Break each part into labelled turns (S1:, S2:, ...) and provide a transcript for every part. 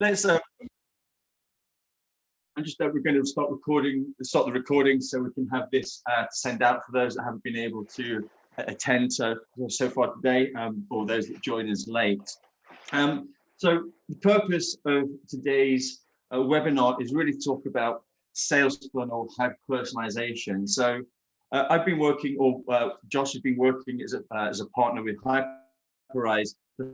S1: let's. I'm just we're going to start the recording, so we can have this to send out for those that haven't been able to attend so far today, or those that joined us late. So the purpose of today's webinar is really to talk about sales funnel hyper-personalization. So I've been working, or Josh has been working as a partner with Hyperize for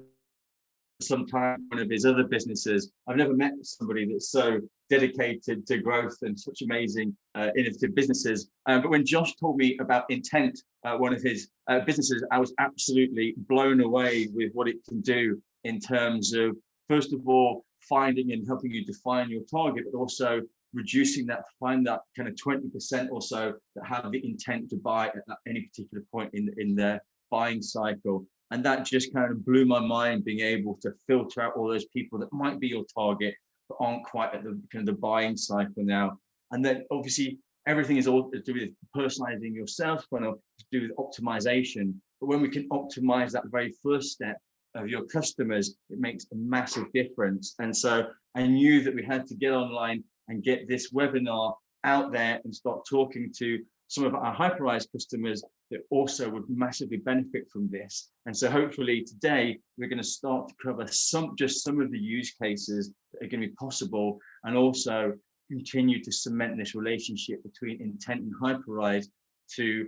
S1: some time. One of his other businesses. I've never met somebody that's so dedicated to growth and such amazing innovative businesses. But when Josh told me about Intent, one of his businesses, I was absolutely blown away with what it can do in terms of, first of all, finding and helping you define your target, but also reducing that, find that kind of 20% or so that have the intent to buy at any particular point in their buying cycle. And that just kind of blew my mind, being able to filter out all those people that might be your target, but aren't quite at the kind of the buying cycle now. And then obviously everything is all to do with personalizing your sales funnel, to do with optimization. But when we can optimize that very first step of your customers, it makes a massive difference. And so I knew that we had to get online and get this webinar out there and start talking to some of our Hyperize customers that also would massively benefit from this. And so hopefully today we're going to start to cover some of the use cases that are going to be possible, and also continue to cement this relationship between Intent and Hyperize to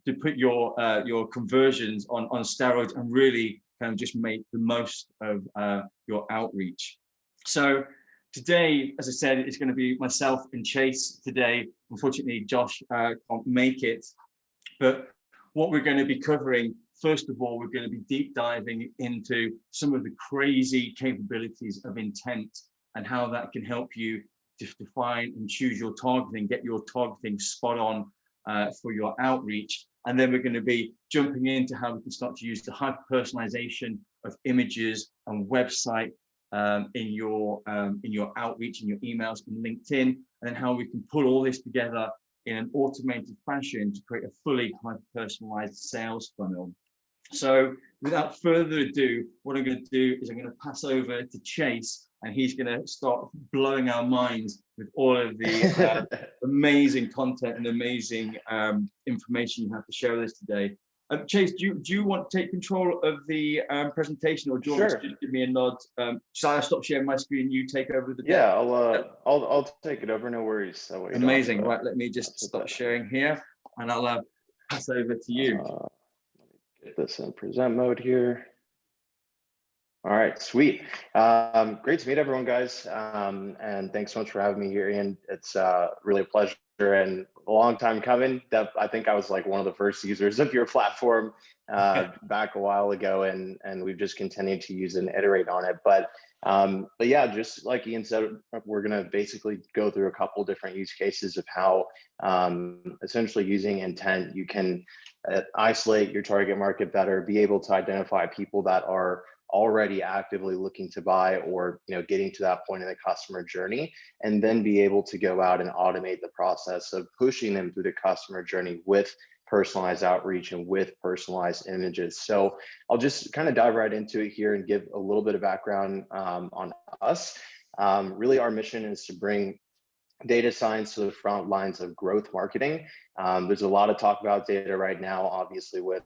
S1: to put your conversions on steroids and really kind of just make the most of your outreach. So today, as I said, it's going to be myself and Chase today. Unfortunately, Josh can't make it. But what we're going to be covering, first of all, we're going to be deep diving into some of the crazy capabilities of Intent and how that can help you to define and choose your targeting, get your targeting spot on for your outreach. And then we're going to be jumping into how we can start to use the hyper-personalization of images and website in your outreach, in your emails and LinkedIn, and then how we can pull all this together in an automated fashion to create a fully hyper-personalized sales funnel. So without further ado, what I'm going to do is I'm going to pass over to Chase, and he's going to start blowing our minds with all of the amazing content and amazing information you have to share with us today. Chase, do you want to take control of the presentation, or do you want to just give me a nod? Shall I stop sharing my screen? You take over the.
S2: Yeah, I'll take it over. No worries.
S1: Amazing. Right, let me just stop sharing here, and I'll pass over to you.
S2: Get this in present mode here. All right, sweet. Great to meet everyone, guys. And thanks so much for having me here, Ian. It's really a pleasure and a long time coming. I think I was like one of the first users of your platform back a while ago, and we've just continued to use and iterate on it. But yeah, just like Ian said, we're going to basically go through a couple different use cases of how essentially using Intent, you can isolate your target market better, be able to identify people that are already actively looking to buy, or getting to that point in the customer journey, and then be able to go out and automate the process of pushing them through the customer journey with personalized outreach and with personalized images. So I'll just kind of dive right into it here and give a little bit of background on us. Really, our mission is to bring data science to the front lines of growth marketing. There's a lot of talk about data right now, obviously, with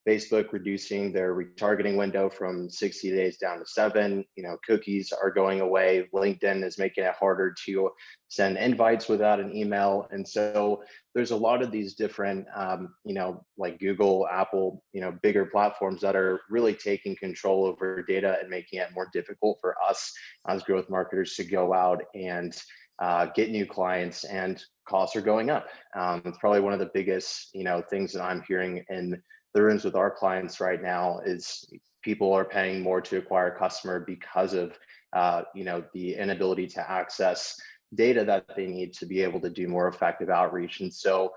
S2: Facebook reducing their retargeting window from 60 days down to 7. Cookies are going away. LinkedIn is making it harder to send invites without an email. And so there's a lot of these different, like Google, Apple, bigger platforms that are really taking control over data and making it more difficult for us as growth marketers to go out and get new clients, and costs are going up. It's probably one of the biggest, things that I'm hearing in the rooms with our clients right now is people are paying more to acquire a customer because of, the inability to access data that they need to be able to do more effective outreach. And so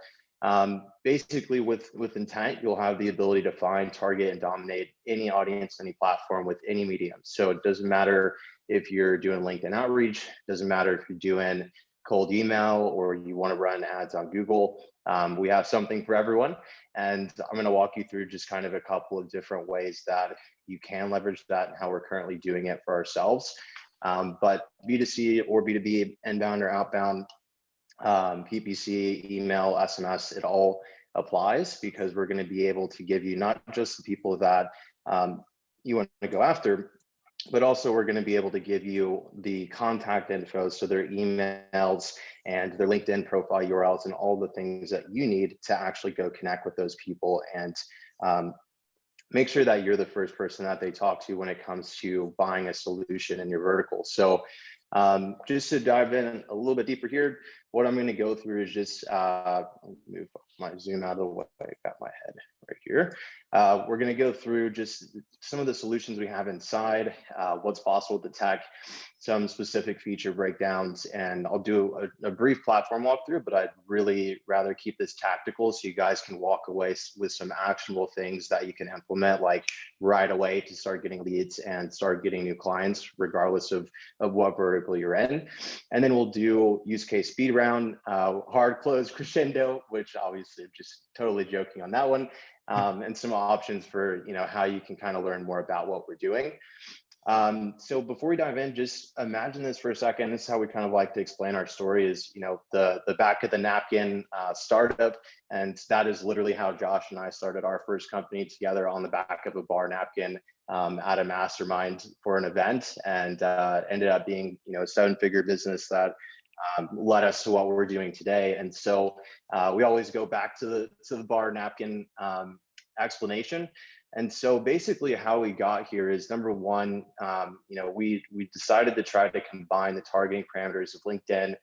S2: basically with Intent, you'll have the ability to find, target, and dominate any audience, any platform with any medium. So it doesn't matter if you're doing LinkedIn outreach, doesn't matter if you're doing cold email or you want to run ads on Google. we have something for everyone. And I'm going to walk you through just kind of a couple of different ways that you can leverage that and how we're currently doing it for ourselves. But B2C or B2B, inbound or outbound, PPC, email, SMS, it all applies, because we're going to be able to give you not just the people that you want to go after, but also we're going to be able to give you the contact info, so their emails and their LinkedIn profile URLs and all the things that you need to actually go connect with those people and make sure that you're the first person that they talk to when it comes to buying a solution in your vertical. So just to dive in a little bit deeper here, what I'm going to go through is just move my zoom out of the way. I got my head right here. We're going to go through just some of the solutions we have inside, what's possible with the tech, some specific feature breakdowns, and I'll do a brief platform walkthrough, but I'd really rather keep this tactical so you guys can walk away with some actionable things that you can implement like right away to start getting leads and start getting new clients, regardless of what vertical you're in. And then we'll do use case speed round, hard close crescendo, which obviously I'm just totally joking on that one, and some options for how you can kind of learn more about what we're doing. So before we dive in, just imagine this for a second. This is how we kind of like to explain our story is, the back of the napkin startup. And that is literally how Josh and I started our first company together, on the back of a bar napkin at a mastermind for an event, and ended up being, a 7-figure business that led us to what we're doing today. And so we always go back to the bar napkin explanation. And so basically how we got here is, number one, we decided to try to combine the targeting parameters of LinkedIn,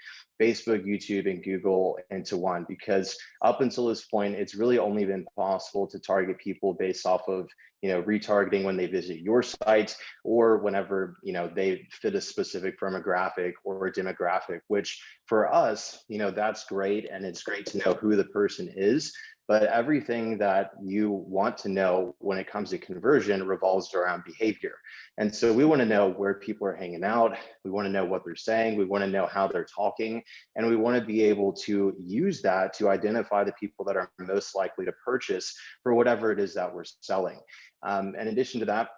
S2: Facebook, YouTube, and Google into one, because up until this point, it's really only been possible to target people based off of, retargeting when they visit your site, or whenever, they fit a specific firmographic or a demographic, which for us, that's great. And it's great to know who the person is. But everything that you want to know when it comes to conversion revolves around behavior. And so we want to know where people are hanging out. We want to know what they're saying. We want to know how they're talking. And we want to be able to use that to identify the people that are most likely to purchase for whatever it is that we're selling. In addition to that,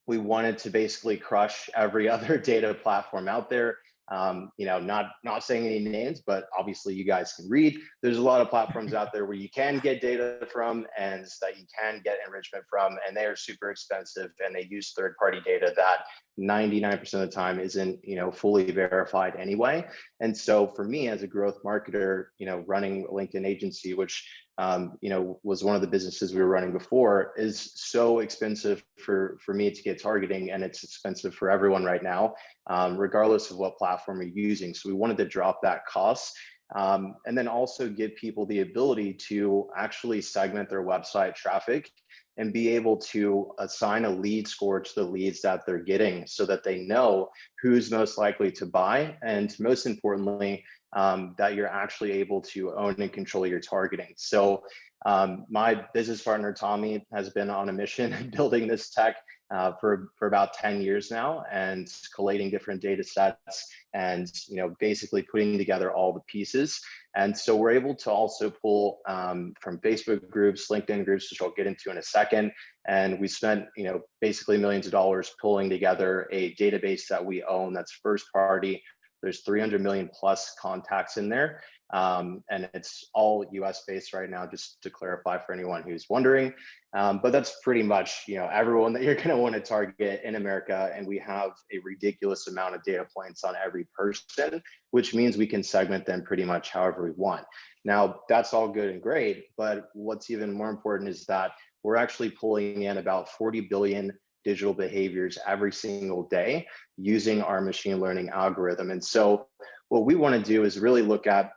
S2: we wanted to basically crush every other data platform out there. Not saying any names, but obviously you guys can read. There's a lot of platforms out there where you can get data from and that you can get enrichment from, and they are super expensive, and they use third-party data that 99% of the time isn't, fully verified anyway. And so for me as a growth marketer, running a LinkedIn agency, which was one of the businesses we were running before, is so expensive for me to get targeting, and it's expensive for everyone right now, regardless of what platform you're using. So we wanted to drop that cost, and then also give people the ability to actually segment their website traffic and be able to assign a lead score to the leads that they're getting, so that they know who's most likely to buy, and most importantly, that you're actually able to own and control your targeting. So my business partner, Tommy, has been on a mission building this tech for about 10 years now, and collating different data sets and basically putting together all the pieces. And so we're able to also pull from Facebook groups, LinkedIn groups, which I'll get into in a second. And we spent basically millions of dollars pulling together a database that we own that's first party. There's 300 million plus contacts in there. And it's all US based right now, just to clarify for anyone who's wondering. But that's pretty much, everyone that you're going to want to target in America. And we have a ridiculous amount of data points on every person, which means we can segment them pretty much however we want. Now, that's all good and great, but what's even more important is that we're actually pulling in about 40 billion digital behaviors every single day using our machine learning algorithm. And so what we want to do is really look at,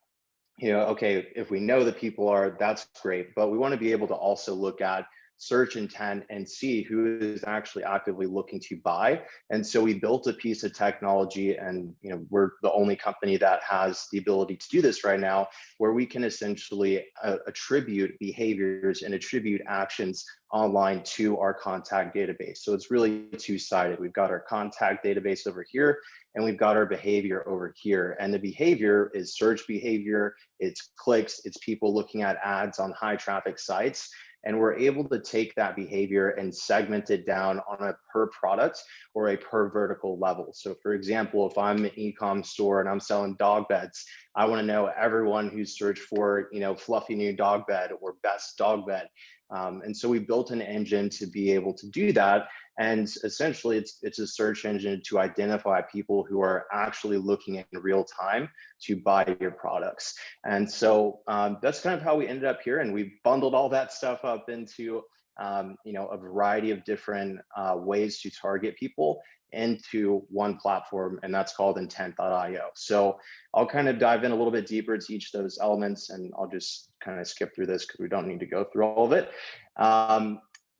S2: okay, if we know that people are, that's great, but we want to be able to also look at search intent and see who is actually actively looking to buy. And so we built a piece of technology, and we're the only company that has the ability to do this right now, where we can essentially attribute behaviors and attribute actions online to our contact database. So it's really two-sided. We've got our contact database over here, and we've got our behavior over here. And the behavior is search behavior, it's clicks, it's people looking at ads on high traffic sites. And we're able to take that behavior and segment it down on a per product or a per vertical level. So for example, if I'm an e-com store and I'm selling dog beds, I want to know everyone who's searched for, fluffy new dog bed or best dog bed. And so we built an engine to be able to do that. And essentially it's a search engine to identify people who are actually looking in real time to buy your products. And so that's kind of how we ended up here. And we bundled all that stuff up into a variety of different ways to target people into one platform, and that's called intent.io. So I'll kind of dive in a little bit deeper to each of those elements, and I'll just kind of skip through this because we don't need to go through all of it.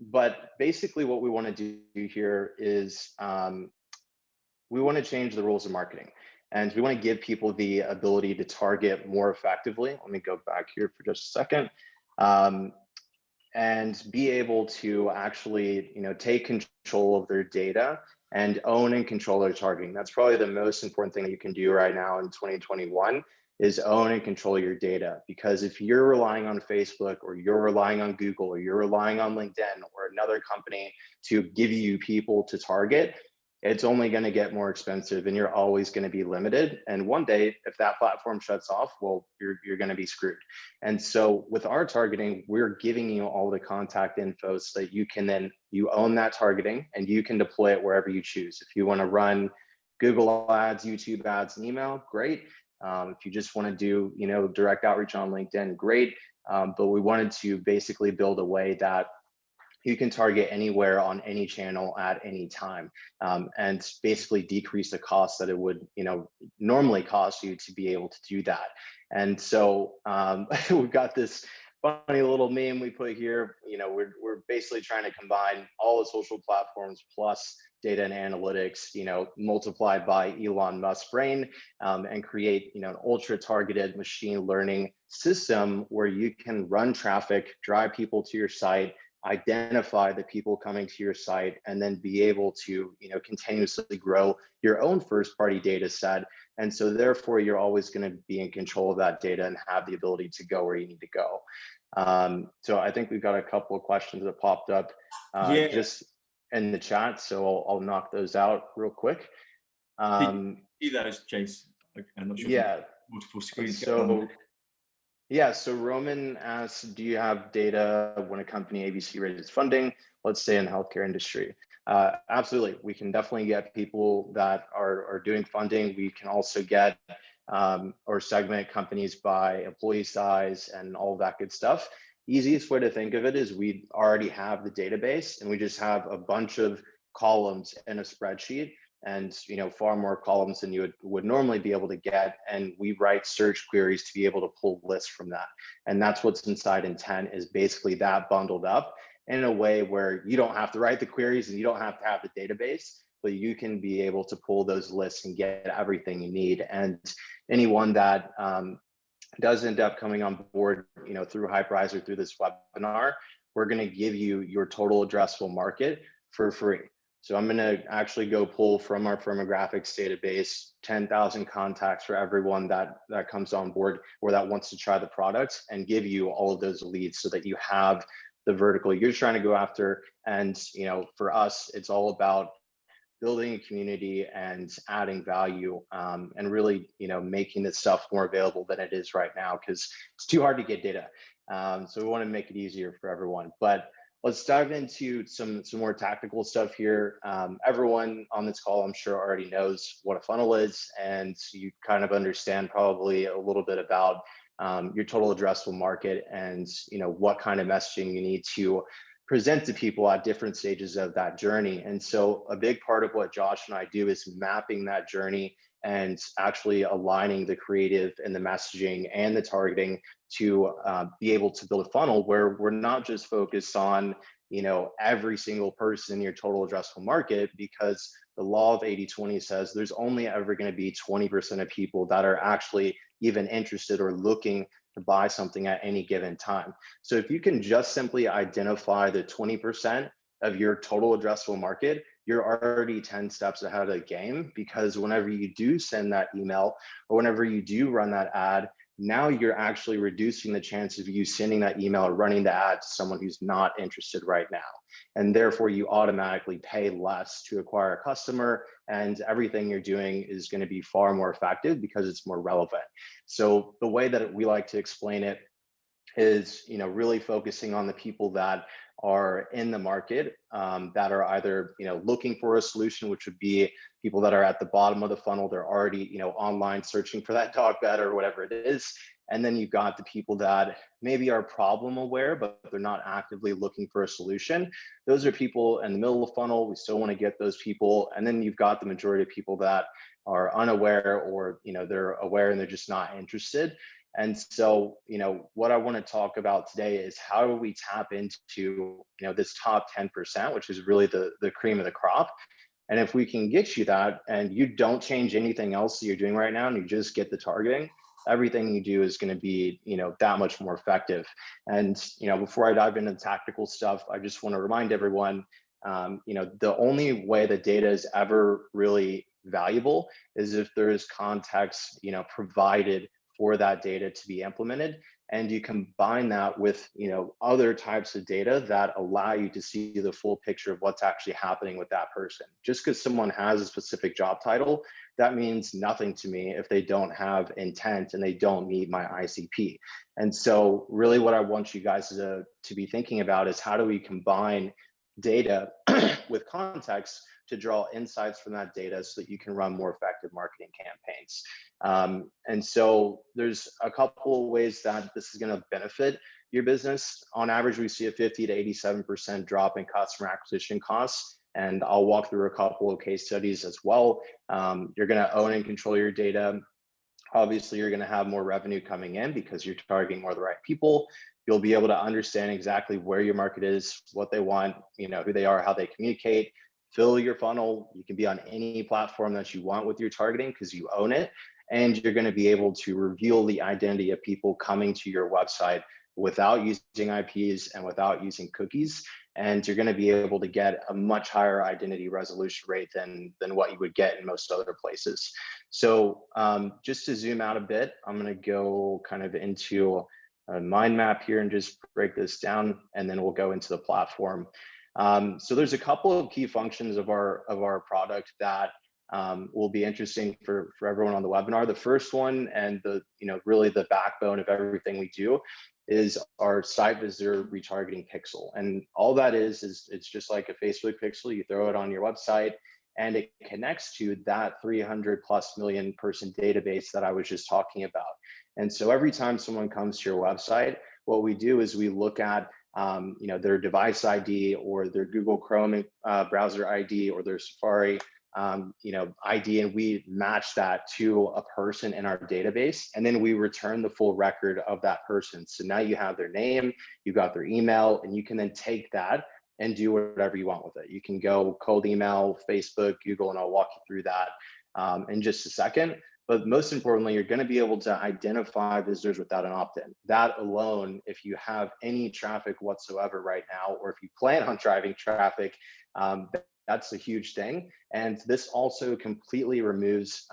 S2: But basically what we want to do here is we want to change the rules of marketing, and we want to give people the ability to target more effectively. Let me go back here for just a second. And be able to actually, take control of their data and own and control their targeting. That's probably the most important thing that you can do right now in 2021 is own and control your data. Because if you're relying on Facebook, or you're relying on Google, or you're relying on LinkedIn or another company to give you people to target, it's only going to get more expensive, and you're always going to be limited. And one day, if that platform shuts off, well, you're going to be screwed. And so with our targeting, we're giving you all the contact info so that you own that targeting and you can deploy it wherever you choose. If you want to run Google ads, YouTube ads, and email, great. If you just want to do, direct outreach on LinkedIn, great. But we wanted to basically build a way that you can target anywhere on any channel at any time, and basically decrease the cost that it would, normally cost you to be able to do that. And so we've got this funny little meme we put here. We're basically trying to combine all the social platforms plus data and analytics, multiplied by Elon Musk's brain, and create, an ultra targeted machine learning system where you can run traffic, drive people to your site, identify the people coming to your site, and then be able to, continuously grow your own first party data set. And so therefore you're always going to be in control of that data and have the ability to go where you need to go. So I think we've got a couple of questions that popped up just in the chat. So I'll knock those out real quick.
S1: See those, Chase? I'm not sure.
S2: Yeah.
S1: Multiple screens.
S2: So Roman asks, do you have data when a company ABC raises funding, let's say in the healthcare industry? Absolutely. We can definitely get people that are doing funding. We can also get or segment companies by employee size and all of that good stuff. Easiest way to think of it is we already have the database, and we just have a bunch of columns in a spreadsheet, and far more columns than you would normally be able to get. And we write search queries to be able to pull lists from that. And that's what's inside Intent, is basically that bundled up in a way where you don't have to write the queries and you don't have to have the database, but you can be able to pull those lists and get everything you need. And anyone that does end up coming on board, through Hyperize or through this webinar, we're going to give you your total addressable market for free. So I'm going to actually go pull from our firmographics database 10,000 contacts for everyone that comes on board or that wants to try the product, and give you all of those leads so that you have the vertical you're trying to go after. And for us, it's all about building a community and adding value, and really making this stuff more available than it is right now, because it's too hard to get data. So we want to make it easier for everyone. But let's dive into some more tactical stuff here. Everyone on this call, I'm sure, already knows what a funnel is, and you kind of understand probably a little bit about your total addressable market and what kind of messaging you need to present to people at different stages of that journey. And so a big part of what Josh and I do is mapping that journey and actually aligning the creative and the messaging and the targeting to be able to build a funnel where we're not just focused on every single person in your total addressable market, because the law of 80-20 says there's only ever going to be 20% of people that are actually even interested or looking to buy something at any given time. So if you can just simply identify the 20% of your total addressable market, you're already 10 steps ahead of the game, because whenever you do send that email or whenever you do run that ad, now you're actually reducing the chance of you sending that email or running the ad to someone who's not interested right now. And therefore you automatically pay less to acquire a customer, and everything you're doing is going to be far more effective because it's more relevant. So the way that we like to explain it is, really focusing on the people that are in the market, that are either, looking for a solution, which would be people that are at the bottom of the funnel. They're already, online searching for that dog bed or whatever it is. And then you've got the people that maybe are problem aware, but they're not actively looking for a solution. Those are people in the middle of the funnel. We still want to get those people. And then you've got the majority of people that are unaware, or, they're aware and they're just not interested. And so, what I want to talk about today is how do we tap into, this top 10%, which is really the cream of the crop. And if we can get you that, and you don't change anything else that you're doing right now, and you just get the targeting, everything you do is going to be, that much more effective. And, before I dive into the tactical stuff, I just want to remind everyone, the only way that data is ever really valuable is if there is context, provided for that data to be implemented. And you combine that with, other types of data that allow you to see the full picture of what's actually happening with that person. Just because someone has a specific job title, that means nothing to me if they don't have intent and they don't meet my ICP. And so really what I want you guys to be thinking about is, how do we combine data with context to draw insights from that data so that you can run more effective marketing campaigns. And so there's a couple of ways that this is going to benefit your business. On average, we see a 50 to 87% drop in customer acquisition costs. And I'll walk through a couple of case studies as well. You're going to own and control your data. Obviously, you're going to have more revenue coming in because you're targeting more of the right people. You'll be able to understand exactly where your market is, what they want, who they are, how they communicate. Fill your funnel. You can be on any platform that you want with your targeting because you own it. And you're going to be able to reveal the identity of people coming to your website without using IPs and without using cookies. And you're going to be able to get a much higher identity resolution rate than what you would get in most other places. So just to zoom out a bit, I'm going to go kind of into a mind map here and just break this down, and then we'll go into the platform. So there's a couple of key functions of our product that will be interesting for everyone on the webinar. The first one, and really the backbone of everything we do, is our site visitor retargeting pixel. And all that is it's just like a Facebook pixel. You throw it on your website and it connects to that 300+ million person database that I was just talking about. And so every time someone comes to your website, what we do is we look at their device ID or their Google Chrome browser ID or their Safari ID, and we match that to a person in our database, and then we return the full record of that person. So now you have their name, you got their email, and you can then take that and do whatever you want with it. You can go cold email, Facebook, Google, and I'll walk you through that in just a second. But most importantly, you're going to be able to identify visitors without an opt-in. That alone, if you have any traffic whatsoever right now, or if you plan on driving traffic, that's a huge thing. And this also completely removes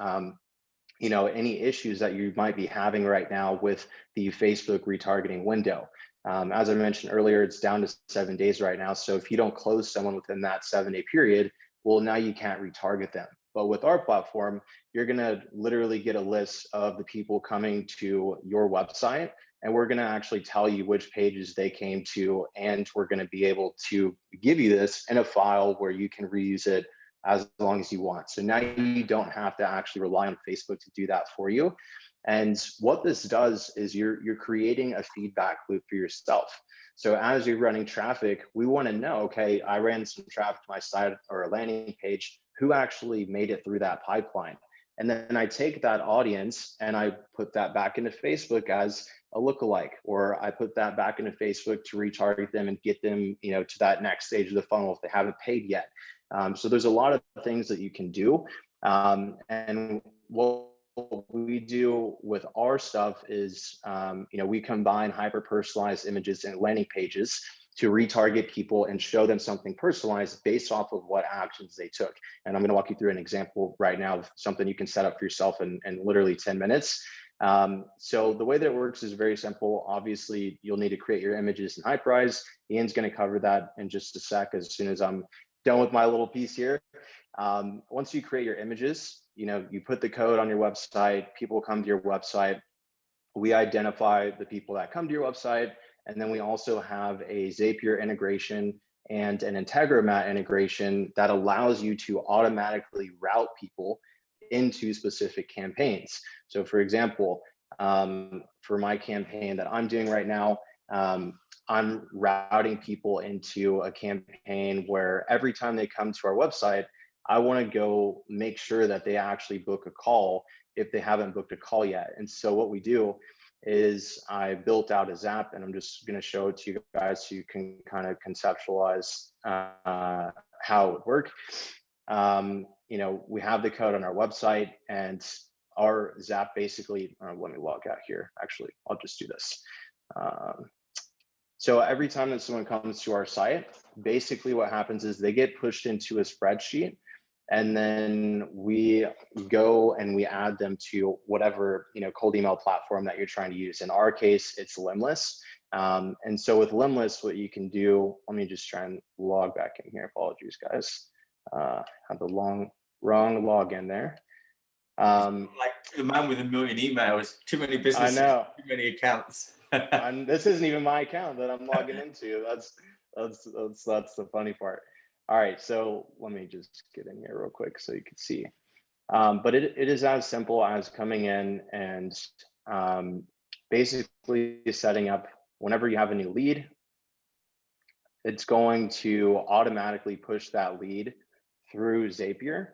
S2: any issues that you might be having right now with the Facebook retargeting window. As I mentioned earlier, it's down to 7 days right now. So if you don't close someone within that 7-day period, well, now you can't retarget them. But with our platform, you're going to literally get a list of the people coming to your website, and we're going to actually tell you which pages they came to, and we're going to be able to give you this in a file where you can reuse it as long as you want. So now you don't have to actually rely on Facebook to do that for you. And what this does is you're creating a feedback loop for yourself. So as you're running traffic, we want to know, okay, I ran some traffic to my site or a landing page, who actually made it through that pipeline? And then I take that audience and I put that back into Facebook as a lookalike, or I put that back into Facebook to retarget them and get them, to that next stage of the funnel if they haven't paid yet. So there's a lot of things that you can do. And what we do with our stuff is, we combine hyper-personalized images and landing pages to retarget people and show them something personalized based off of what actions they took. And I'm going to walk you through an example right now of something you can set up for yourself in literally 10 minutes. So the way that it works is very simple. Obviously, you'll need to create your images in Hyperize. Ian's going to cover that in just a sec as soon as I'm done with my little piece here. Once you create your images, you put the code on your website, people come to your website. We identify the people that come to your website. And then we also have a Zapier integration and an Integromat integration that allows you to automatically route people into specific campaigns. So for example, for my campaign that I'm doing right now, I'm routing people into a campaign where every time they come to our website, I want to go make sure that they actually book a call if they haven't booked a call yet. And so what we do is I built out a Zap, and I'm just going to show it to you guys so you can kind of conceptualize how it would work. We have the code on our website, and our Zap basically, let me log out here. Actually, I'll just do this. So every time that someone comes to our site, basically what happens is they get pushed into a spreadsheet, and then we go and we add them to whatever cold email platform that you're trying to use. In our case, it's Limless. And so with Limless, what you can do, let me just try and log back in here. Apologies, guys. Had the wrong login there.
S1: Like the man with a million emails, too many businesses,
S2: I know.
S1: too many accounts.
S2: And this isn't even my account that I'm logging into. That's the funny part. All right, so let me just get in here real quick so you can see. But it is as simple as coming in and basically setting up whenever you have a new lead, it's going to automatically push that lead through Zapier.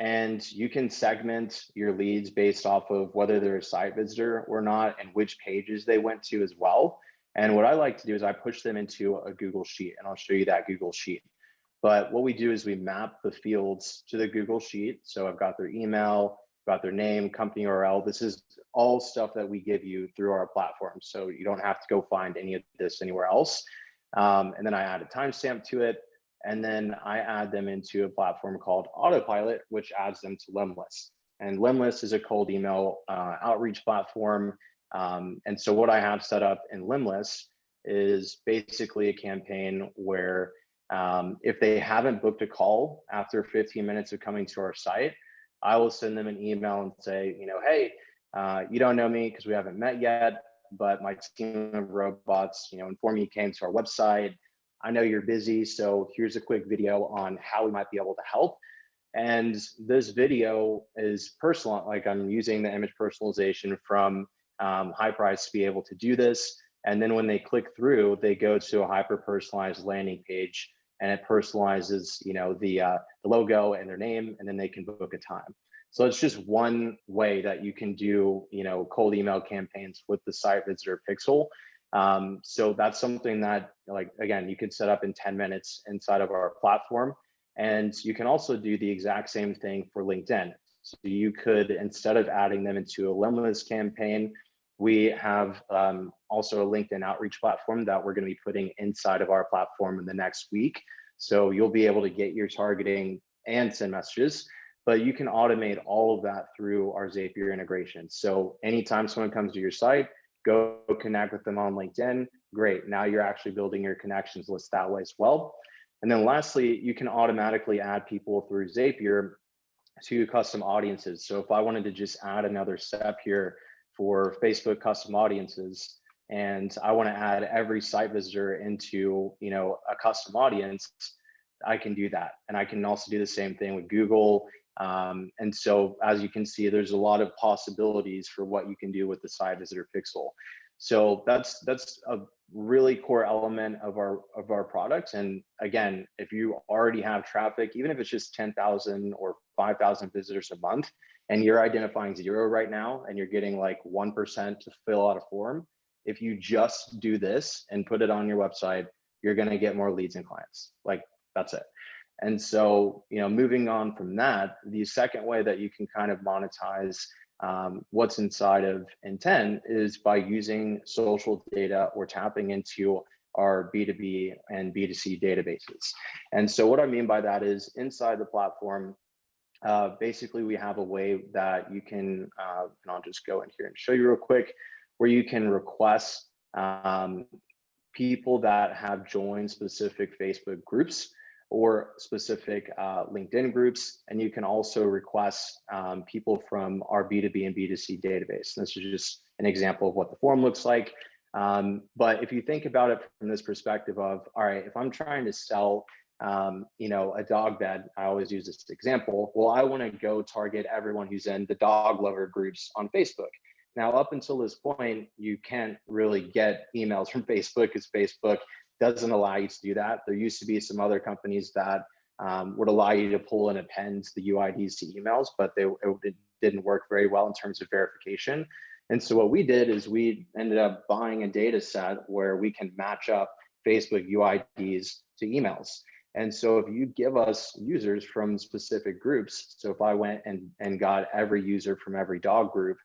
S2: And you can segment your leads based off of whether they're a site visitor or not and which pages they went to as well. And what I like to do is I push them into a Google Sheet, and I'll show you that Google Sheet. But what we do is we map the fields to the Google Sheet. So I've got their email, got their name, company URL. This is all stuff that we give you through our platform. So you don't have to go find any of this anywhere else. And then I add a timestamp to it. And then I add them into a platform called Autopilot, which adds them to Limless. And Limless is a cold email outreach platform. And so what I have set up in Limless is basically a campaign where if they haven't booked a call after 15 minutes of coming to our site, I will send them an email and say, hey, you don't know me because we haven't met yet, but my team of robots, informed me you came to our website. I know you're busy, so here's a quick video on how we might be able to help. And this video is personal, like I'm using the image personalization from Hyperize to be able to do this. And then when they click through, they go to a hyper-personalized landing page, and it personalizes, the logo and their name, and then they can book a time. So it's just one way that you can do, cold email campaigns with the site visitor pixel. So that's something that, again, you can set up in 10 minutes inside of our platform. And you can also do the exact same thing for LinkedIn. So you could, instead of adding them into a Limless campaign, we have also a LinkedIn outreach platform that we're going to be putting inside of our platform in the next week. So you'll be able to get your targeting and send messages, but you can automate all of that through our Zapier integration. So anytime someone comes to your site, go connect with them on LinkedIn. Great. Now you're actually building your connections list that way as well. And then lastly, you can automatically add people through Zapier to custom audiences. So if I wanted to just add another step here for Facebook custom audiences, and I want to add every site visitor into, a custom audience, I can do that. And I can also do the same thing with Google. And so as you can see, there's a lot of possibilities for what you can do with the site visitor pixel. So that's a really core element of our products. And again, if you already have traffic, even if it's just 10,000 or 5,000 visitors a month, and you're identifying 0 right now, and you're getting like 1% to fill out a form, if you just do this and put it on your website, you're going to get more leads and clients. Like, that's it. And so, moving on from that, the second way that you can kind of monetize what's inside of Intent is by using social data or tapping into our B2B and B2C databases. And so what I mean by that is inside the platform, basically we have a way that you can, and I'll just go in here and show you real quick, where you can request people that have joined specific Facebook groups or specific LinkedIn groups. And you can also request people from our B2B and B2C database. And this is just an example of what the form looks like. But if you think about it from this perspective of, all right, if I'm trying to sell, a dog bed, I always use this example. Well, I want to go target everyone who's in the dog lover groups on Facebook. Now, up until this point, you can't really get emails from Facebook because Facebook doesn't allow you to do that. There used to be some other companies that would allow you to pull and append the UIDs to emails, but it didn't work very well in terms of verification. And so what we did is we ended up buying a data set where we can match up Facebook UIDs to emails. And so if you give us users from specific groups, so if I went and got every user from every dog group,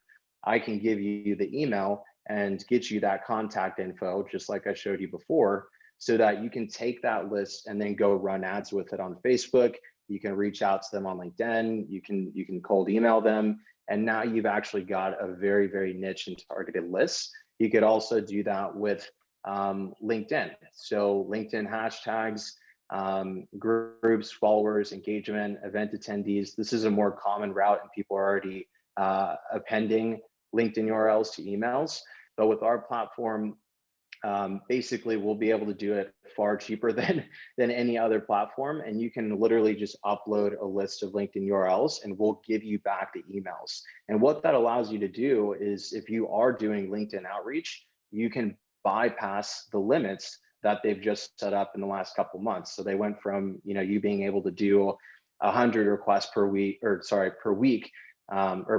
S2: I can give you the email and get you that contact info, just like I showed you before, so that you can take that list and then go run ads with it on Facebook. You can reach out to them on LinkedIn. You can cold email them. And now you've actually got a very, very niche and targeted list. You could also do that with LinkedIn. So LinkedIn hashtags, groups, followers, engagement, event attendees. This is a more common route and people are already appending LinkedIn URLs to emails. But with our platform, basically we'll be able to do it far cheaper than any other platform. And you can literally just upload a list of LinkedIn URLs and we'll give you back the emails. And what that allows you to do is if you are doing LinkedIn outreach, you can bypass the limits that they've just set up in the last couple of months. So they went from, you being able to do 100 requests per week, or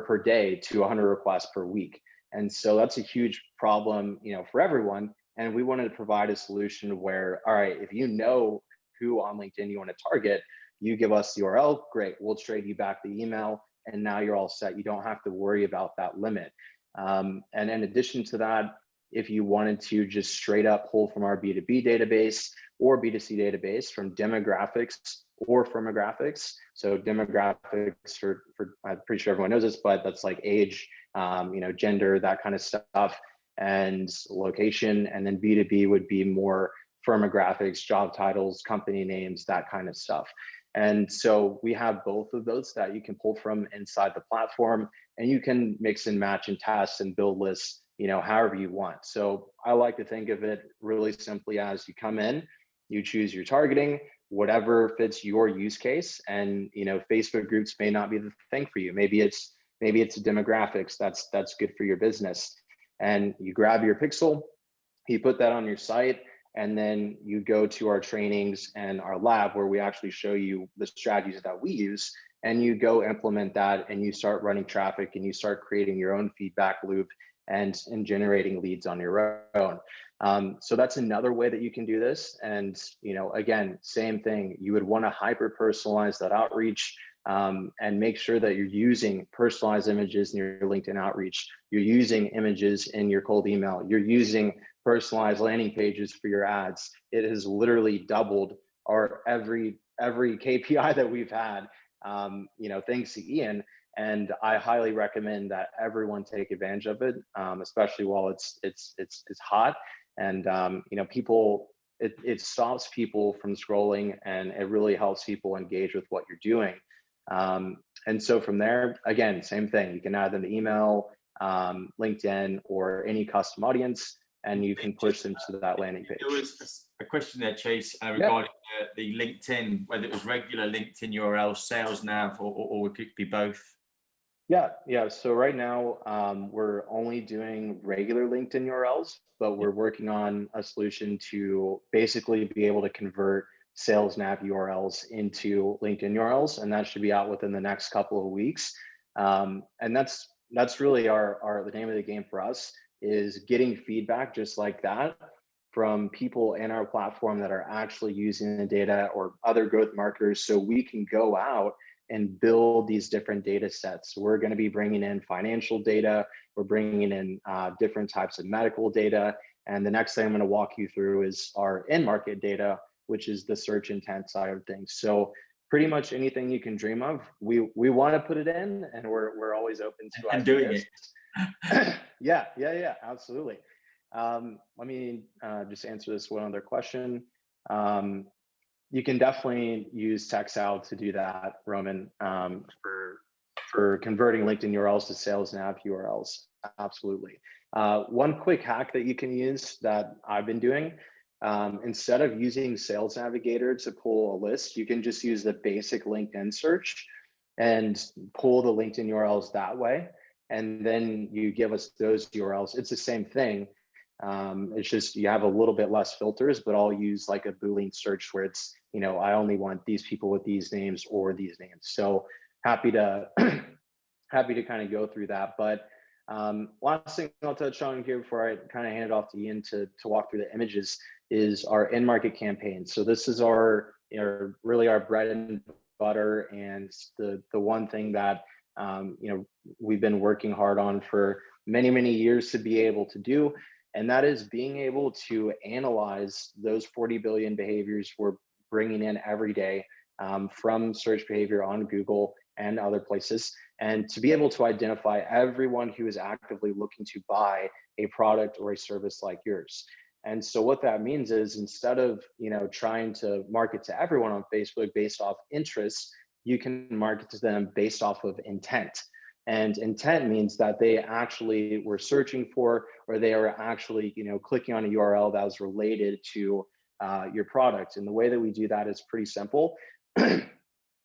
S2: per day to 100 requests per week. And so that's a huge problem, for everyone. And we wanted to provide a solution where, all right, if you know who on LinkedIn you want to target, you give us the URL, great, we'll trade you back the email, and now you're all set. You don't have to worry about that limit. And in addition to that, if you wanted to just straight up pull from our B2B database or B2C database from demographics or firmographics. So demographics for I'm pretty sure everyone knows this, but that's like age, gender, that kind of stuff, and location. And then B2B would be more firmographics, job titles, company names, that kind of stuff. And so we have both of those that you can pull from inside the platform, and you can mix and match and test and build lists, however you want. So I like to think of it really simply as you come in, you choose your targeting, whatever fits your use case. And, Facebook groups may not be the thing for you. Maybe it's a demographics that's good for your business. And you grab your pixel, you put that on your site, and then you go to our trainings and our lab where we actually show you the strategies that we use, and you go implement that and you start running traffic and you start creating your own feedback loop and generating leads on your own. So that's another way that you can do this. And, again, same thing, you would want to hyper-personalize that outreach and make sure that you're using personalized images in your LinkedIn outreach. You're using images in your cold email. You're using personalized landing pages for your ads. It has literally doubled our every KPI that we've had, thanks to Ian. And I highly recommend that everyone take advantage of it, especially while it's hot. And it stops people from scrolling, and it really helps people engage with what you're doing. And so from there, again, same thing. You can add them to email, LinkedIn, or any custom audience, and you can push them to that landing page.
S1: There was a question there, Chase, regarding the LinkedIn, whether it was regular LinkedIn URL, sales nav, or it could be both.
S2: Yeah. So right now, we're only doing regular LinkedIn URLs, but we're working on a solution to basically be able to convert sales nav URLs into LinkedIn URLs, and that should be out within the next couple of weeks. And that's really our the name of the game for us, is getting feedback just like that from people in our platform that are actually using the data or other growth marketers, so we can go out and build these different data sets. We're going to be bringing in financial data. We're bringing in different types of medical data. And the next thing I'm going to walk you through is our in-market data, which is the search intent side of things. So pretty much anything you can dream of, we want to put it in, and we're always open to
S1: and
S2: ideas.
S1: doing it.
S2: Yeah, absolutely. Let me just answer this one other question. You can definitely use TextOut to do that, Roman, for converting LinkedIn URLs to sales nav URLs. Absolutely. One quick hack that you can use that I've been doing, instead of using Sales Navigator to pull a list, you can just use the basic LinkedIn search and pull the LinkedIn URLs that way. And then you give us those URLs. It's the same thing. It's just you have a little bit less filters, but I'll use like a Boolean search where it's, I only want these people with these names or these names. So happy to happy to kind of go through that. But last thing I'll touch on here before I kind of hand it off to Ian to walk through the images is our in-market campaign. So this is our really our bread and butter, and the one thing that we've been working hard on for many years to be able to do. And that is being able to analyze those 40 billion behaviors we're bringing in every day from search behavior on Google and other places, and to be able to identify everyone who is actively looking to buy a product or a service like yours. And so what that means is, instead of trying to market to everyone on Facebook based off interests, you can market to them based off of intent. And intent means that they actually were searching for, or they are actually, clicking on a URL that was related to your product. And the way that we do that is pretty simple.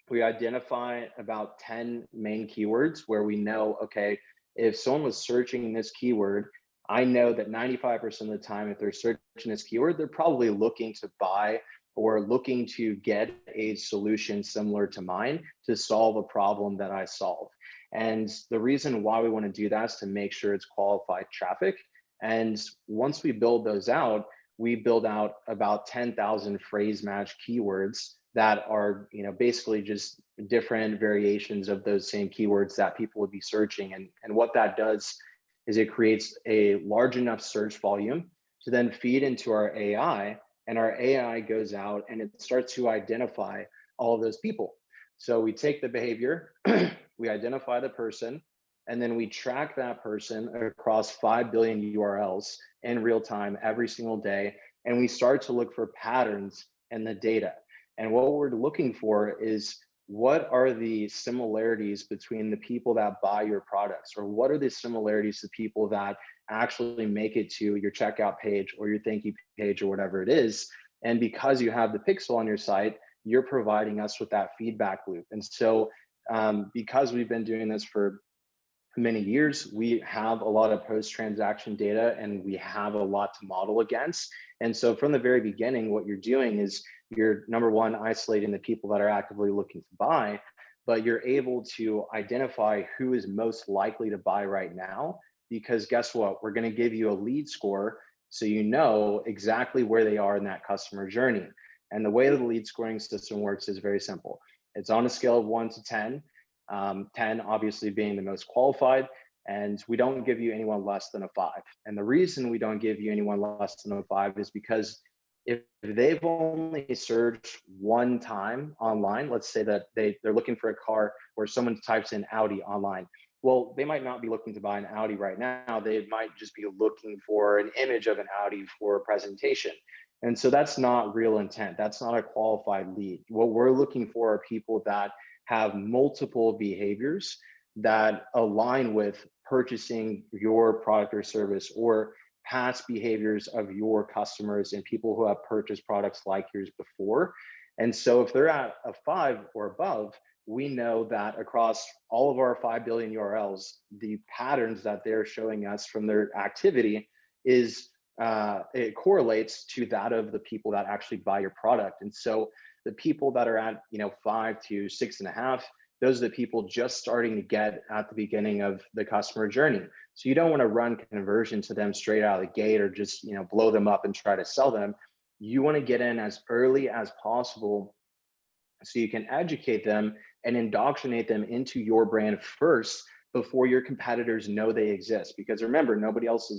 S2: We identify about 10 main keywords where we know, okay, if someone was searching this keyword, I know that 95% of the time, if they're searching this keyword, they're probably looking to buy or looking to get a solution similar to mine to solve a problem that I solve. And the reason why we want to do that is to make sure it's qualified traffic. And once we build those out, we build out about 10,000 phrase match keywords that are, basically just different variations of those same keywords that people would be searching. And what that does is it creates a large enough search volume to then feed into our AI, and our AI goes out and it starts to identify all of those people. So we take the behavior, we identify the person, and then we track that person across 5 billion URLs in real time every single day. And we start to look for patterns in the data. And what we're looking for is, what are the similarities between the people that buy your products, or what are the similarities to people that actually make it to your checkout page or your thank you page or whatever it is. And because you have the pixel on your site, you're providing us with that feedback loop. And so because we've been doing this for many years, we have a lot of post-transaction data, and we have a lot to model against. And so from the very beginning, what you're doing is you're, number one, isolating the people that are actively looking to buy, but you're able to identify who is most likely to buy right now, because guess what? We're going to give you a lead score so you know exactly where they are in that customer journey. And the way the lead scoring system works is very simple. It's on a scale of 1 to 10, 10 obviously being the most qualified, and we don't give you anyone less than a 5. And the reason we don't give you anyone less than a 5 is because if they've only searched one time online, let's say that they're looking for a car, or someone types in Audi online, well, they might not be looking to buy an Audi right now. They might just be looking for an image of an Audi for a presentation. And so that's not real intent. That's not a qualified lead. What we're looking for are people that have multiple behaviors that align with purchasing your product or service, or past behaviors of your customers and people who have purchased products like yours before. And so if they're at a 5 or above, we know that across all of our 5 billion URLs, the patterns that they're showing us from their activity is it correlates to that of the people that actually buy your product. And so the people that are at 5 to 6.5, those are the people just starting to get at the beginning of the customer journey. So you don't want to run conversion to them straight out of the gate or just blow them up and try to sell them. You want to get in as early as possible so you can educate them and indoctrinate them into your brand first before your competitors know they exist. Because remember, nobody else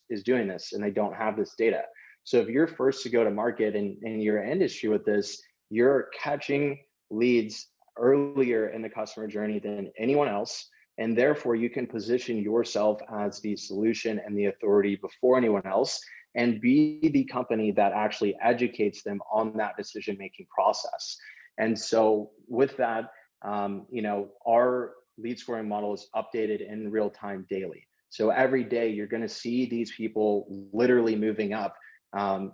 S2: is doing this and they don't have this data. So if you're first to go to market in your industry with this, you're catching leads earlier in the customer journey than anyone else. And therefore you can position yourself as the solution and the authority before anyone else and be the company that actually educates them on that decision-making process. And so with that, our lead scoring model is updated in real time daily. So every day you're going to see these people literally moving up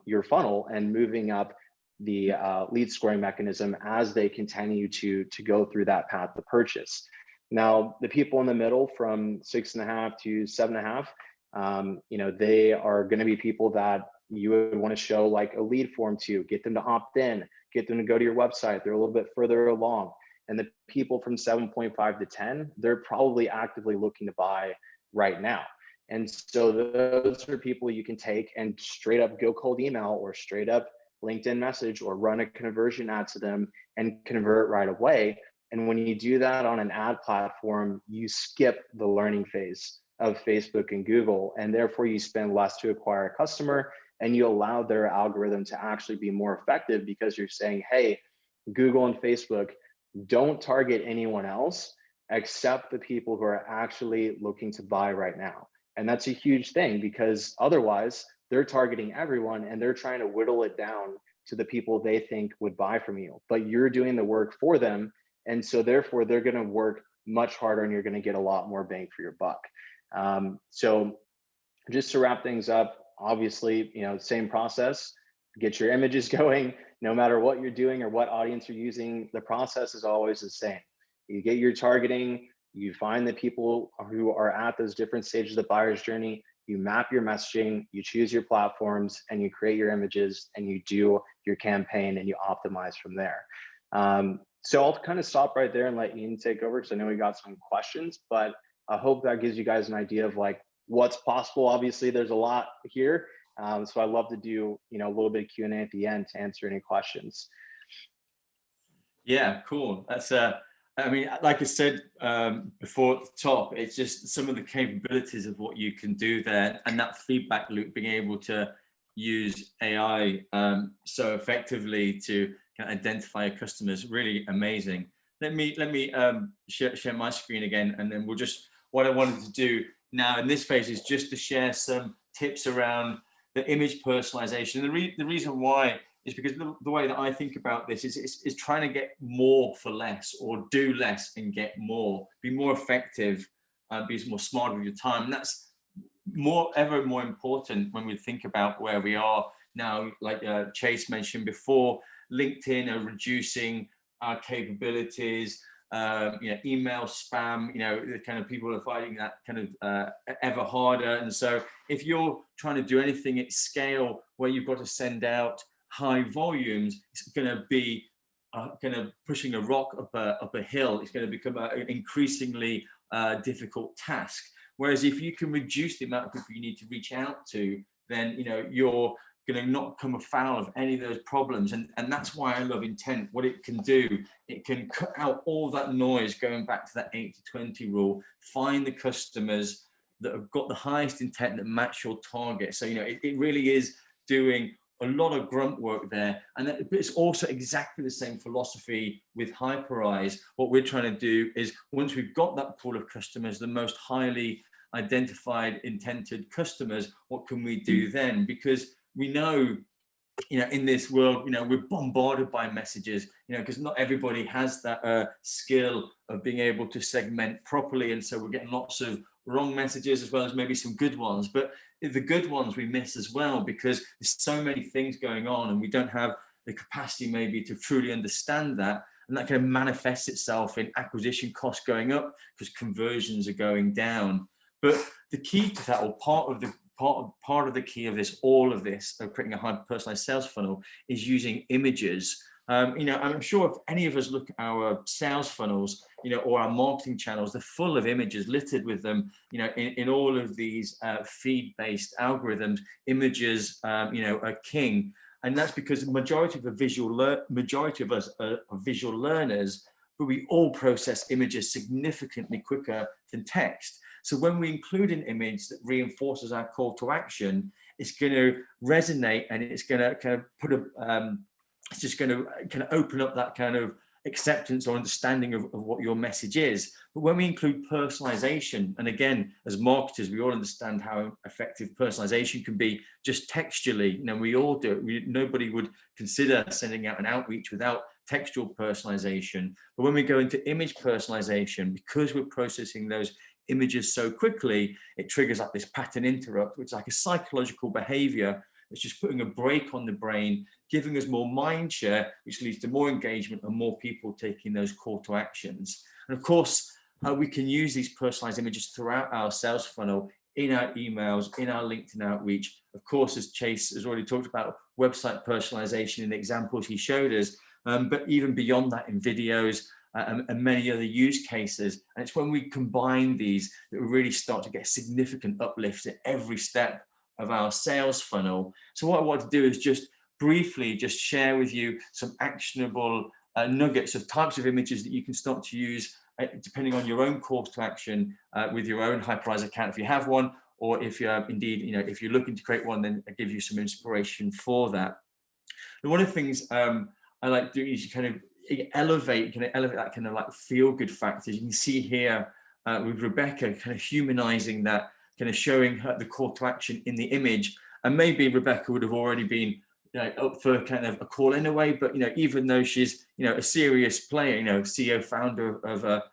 S2: your funnel and moving up the lead scoring mechanism as they continue to go through that path to purchase. Now, the people in the middle from 6.5 to 7.5, they are going to be people that you would want to show like a lead form to, get them to opt in, get them to go to your website. They're a little bit further along. And the people from 7.5 to 10, they're probably actively looking to buy right now. And so those are people you can take and straight up go cold email or straight up LinkedIn message or run a conversion ad to them and convert right away. And when you do that on an ad platform, you skip the learning phase of Facebook and Google, and therefore you spend less to acquire a customer and you allow their algorithm to actually be more effective because you're saying, hey, Google and Facebook, don't target anyone else except the people who are actually looking to buy right now. And that's a huge thing because otherwise they're targeting everyone and they're trying to whittle it down to the people they think would buy from you, but you're doing the work for them. And so therefore they're going to work much harder and you're going to get a lot more bang for your buck. So just to wrap things up, obviously, same process, get your images going, no matter what you're doing or what audience you're using, the process is always the same. You get your targeting, you find the people who are at those different stages of the buyer's journey, you map your messaging, you choose your platforms, and you create your images, and you do your campaign, and you optimize from there. So I'll kind of stop right there and let Ian take over because I know we got some questions, but I hope that gives you guys an idea of like what's possible. Obviously, there's a lot here. So I'd love to do, a little bit of Q&A at the end to answer any questions.
S1: Yeah, cool. That's I mean, like I said before at the top, it's just some of the capabilities of what you can do there, and that feedback loop, being able to use AI so effectively to kind of identify your customers, really amazing. Let me share my screen again, and then what I wanted to do now in this phase is just to share some tips around the image personalization. The reason why is because the way that I think about this is trying to get more for less, or do less and get more, be more effective, be more smart with your time. And that's ever more important when we think about where we are now. Like Chase mentioned before, LinkedIn are reducing our capabilities. Email spam, the kind of people are fighting that kind of ever harder. And so if you're trying to do anything at scale where you've got to send out high volumes, it's going to be kind of pushing a rock up a hill. It's going to become an increasingly difficult task. Whereas if you can reduce the amount of people you need to reach out to, then you're going to not come afoul of any of those problems. And that's why I love intent. What it can do, it can cut out all that noise, going back to that 80-20 rule, find the customers that have got the highest intent that match your target. So, it really is doing a lot of grunt work there. And it's also exactly the same philosophy with Hyperize. What we're trying to do is, once we've got that pool of customers, the most highly identified intended customers, what can we do then? Because we know, in this world, we're bombarded by messages, because not everybody has that skill of being able to segment properly. And so we're getting lots of wrong messages as well as maybe some good ones. But the good ones we miss as well, because there's so many things going on and we don't have the capacity maybe to truly understand that. and that kind of manifests itself in acquisition costs going up because conversions are going down. But the key to that, or part of the key of this, all of this, of creating a hyper-personalized sales funnel, is using images. I'm sure if any of us look at our sales funnels, or our marketing channels, they're full of images, littered with them, in all of these feed-based algorithms. Images, are king. And that's because the majority of us are visual learners, but we all process images significantly quicker than text. So when we include an image that reinforces our call to action, it's going to resonate, and it's going to kind of put it's just going to kind of open up that kind of acceptance or understanding of what your message is. But when we include personalization, and again, as marketers, we all understand how effective personalization can be just textually. We all do it. Nobody would consider sending out an outreach without textual personalization. But when we go into image personalization, because we're processing those images so quickly, it triggers like this pattern interrupt, which is like a psychological behavior. It's just putting a brake on the brain, giving us more mind share, which leads to more engagement and more people taking those call to actions. And of course, we can use these personalized images throughout our sales funnel, in our emails, in our LinkedIn outreach. Of course, as Chase has already talked about, website personalization in the examples he showed us, but even beyond that in videos, and many other use cases. And it's when we combine these that we really start to get significant uplift at every step of our sales funnel. So what I want to do is just briefly share with you some actionable nuggets of types of images that you can start to use depending on your own calls to action with your own Hyperize account if you have one, or if you're indeed, if you're looking to create one, then I give you some inspiration for that. And one of the things I like doing is you kind of elevate that kind of like feel good factors. You can see here with Rebecca kind of humanizing that, kind of showing her the call to action in the image. And maybe Rebecca would have already been up for kind of a call in a way, but even though she's a serious player, CEO founder of a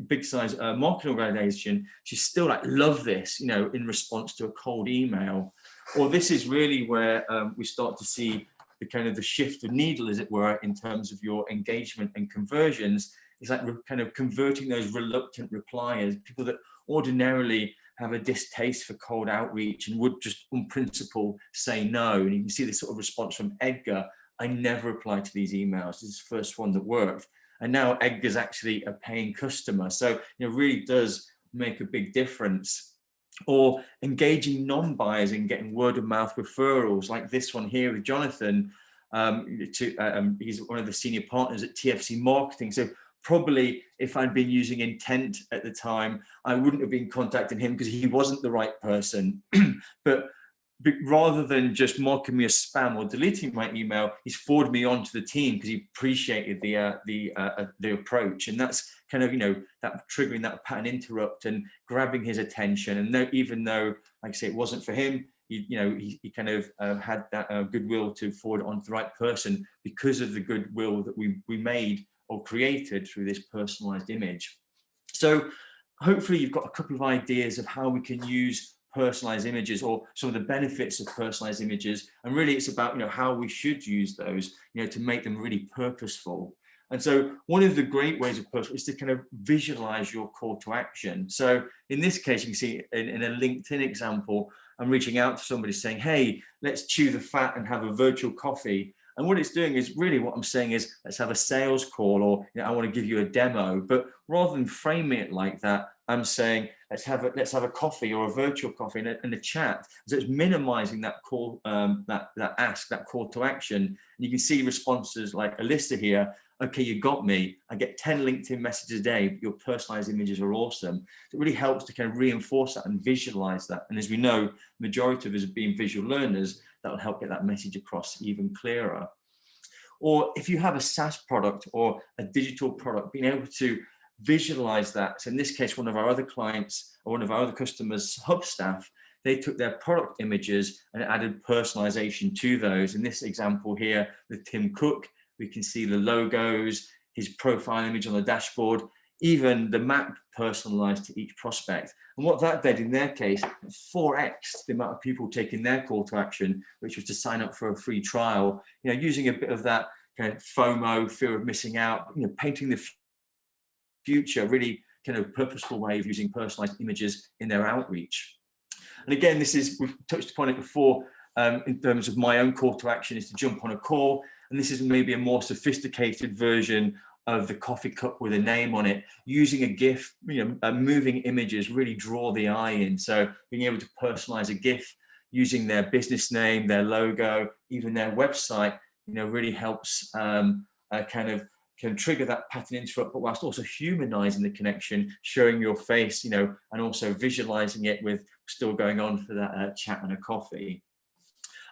S1: big size marketing organization, she still like love this in response to a cold email. Or this is really where we start to see the kind of the shift of needle, as it were, in terms of your engagement and conversions. It's like we're kind of converting those reluctant repliers, people that ordinarily have a distaste for cold outreach and would just on principle say no. And you can see this sort of response from Edgar: I never reply to these emails. This is the first one that worked. And now Edgar's actually a paying customer. So it really does make a big difference. Or engaging non-buyers and getting word of mouth referrals, like this one here with Jonathan. He's one of the senior partners at TFC Marketing. So probably if I'd been using intent at the time, I wouldn't have been contacting him because he wasn't the right person. But rather than just marking me as spam or deleting my email, he's forwarded me on to the team because he appreciated the approach. And that's kind of that triggering that pattern interrupt and grabbing his attention. And even though, like I say, it wasn't for him, he kind of had that goodwill to forward on to the right person because of the goodwill that we made or created through this personalized image. So hopefully you've got a couple of ideas of how we can use personalized images, or some of the benefits of personalized images. And really it's about how we should use those to make them really purposeful. And so one of the great ways of personal is to kind of visualize your call to action. So in this case, you can see in a LinkedIn example, I'm reaching out to somebody saying, hey, let's chew the fat and have a virtual coffee. And what it's doing is really what I'm saying is, let's have a sales call, or I want to give you a demo. But rather than framing it like that, I'm saying, let's have a coffee or a virtual coffee and a chat. So it's minimizing that call, that call to action. And you can see responses like Alyssa here. Okay, you got me. I get 10 LinkedIn messages a day. Your personalized images are awesome. It really helps to kind of reinforce that and visualize that. And as we know, the majority of us being visual learners, that will help get that message across even clearer. Or if you have a SaaS product or a digital product, being able to visualize that. So in this case, one of our other clients or one of our other customers, Hub staff, they took their product images and added personalization to those. In this example here with Tim Cook, we can see the logos, his profile image on the dashboard, even the map personalized to each prospect. And what that did in their case, 4x the amount of people taking their call to action, which was to sign up for a free trial, using a bit of that kind of FOMO, fear of missing out, painting the future, really kind of purposeful way of using personalized images in their outreach. And again, we've touched upon it before, in terms of my own call to action is to jump on a call. And this is maybe a more sophisticated version of the coffee cup with a name on it, using a GIF, moving images really draw the eye in. So being able to personalize a GIF using their business name, their logo, even their website, really helps can trigger that pattern interrupt, but whilst also humanizing the connection, showing your face, and also visualizing it with still going on for that chat and a coffee.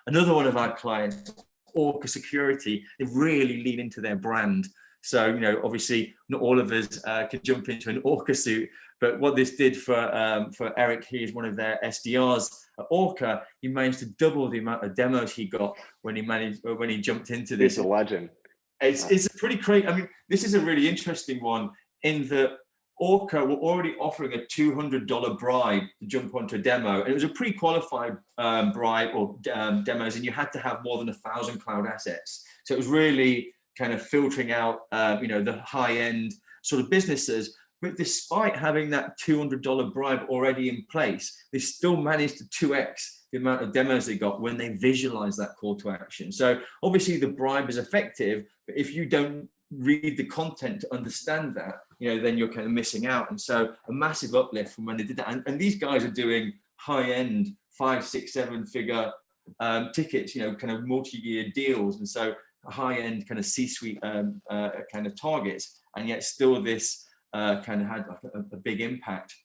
S1: Another one of our clients, Orca Security, they really lean into their brand. So, obviously not all of us can jump into an Orca suit, but what this did for Eric, he is one of their SDRs at Orca, he managed to double the amount of demos he got when he jumped into this.
S2: He's a legend.
S1: It's a pretty crazy. I mean, this is a really interesting one in that Orca were already offering a $200 bribe to jump onto a demo, and it was a pre-qualified bribe or demos, and you had to have more than 1,000 cloud assets. So it was really kind of filtering out, the high-end sort of businesses. But despite having that $200 bribe already in place, they still managed to 2x the amount of demos they got when they visualize that call to action. So obviously the bribe is effective, but if you don't read the content to understand that, then you're kind of missing out. And so a massive uplift from when they did that. And these guys are doing high-end 5, 6, 7 figure tickets, kind of multi-year deals. And so high-end kind of C-suite kind of targets, and yet still this kind of had like a big impact.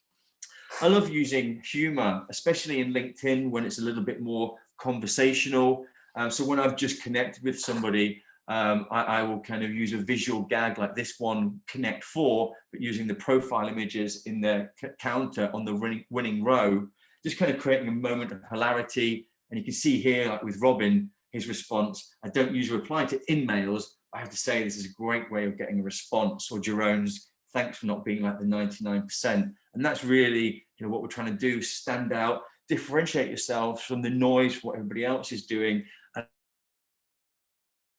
S1: I love using humor, especially in LinkedIn when it's a little bit more conversational. So when I've just connected with somebody, I will kind of use a visual gag like this one, Connect 4, but using the profile images in the counter on the winning row, just kind of creating a moment of hilarity. And you can see here, like with Robin, his response, I don't usually reply to in-mails. I have to say this is a great way of getting a response. Or Jerome's, thanks for not being like the 99%. And that's really, what we're trying to do, stand out, differentiate yourself from the noise, what everybody else is doing.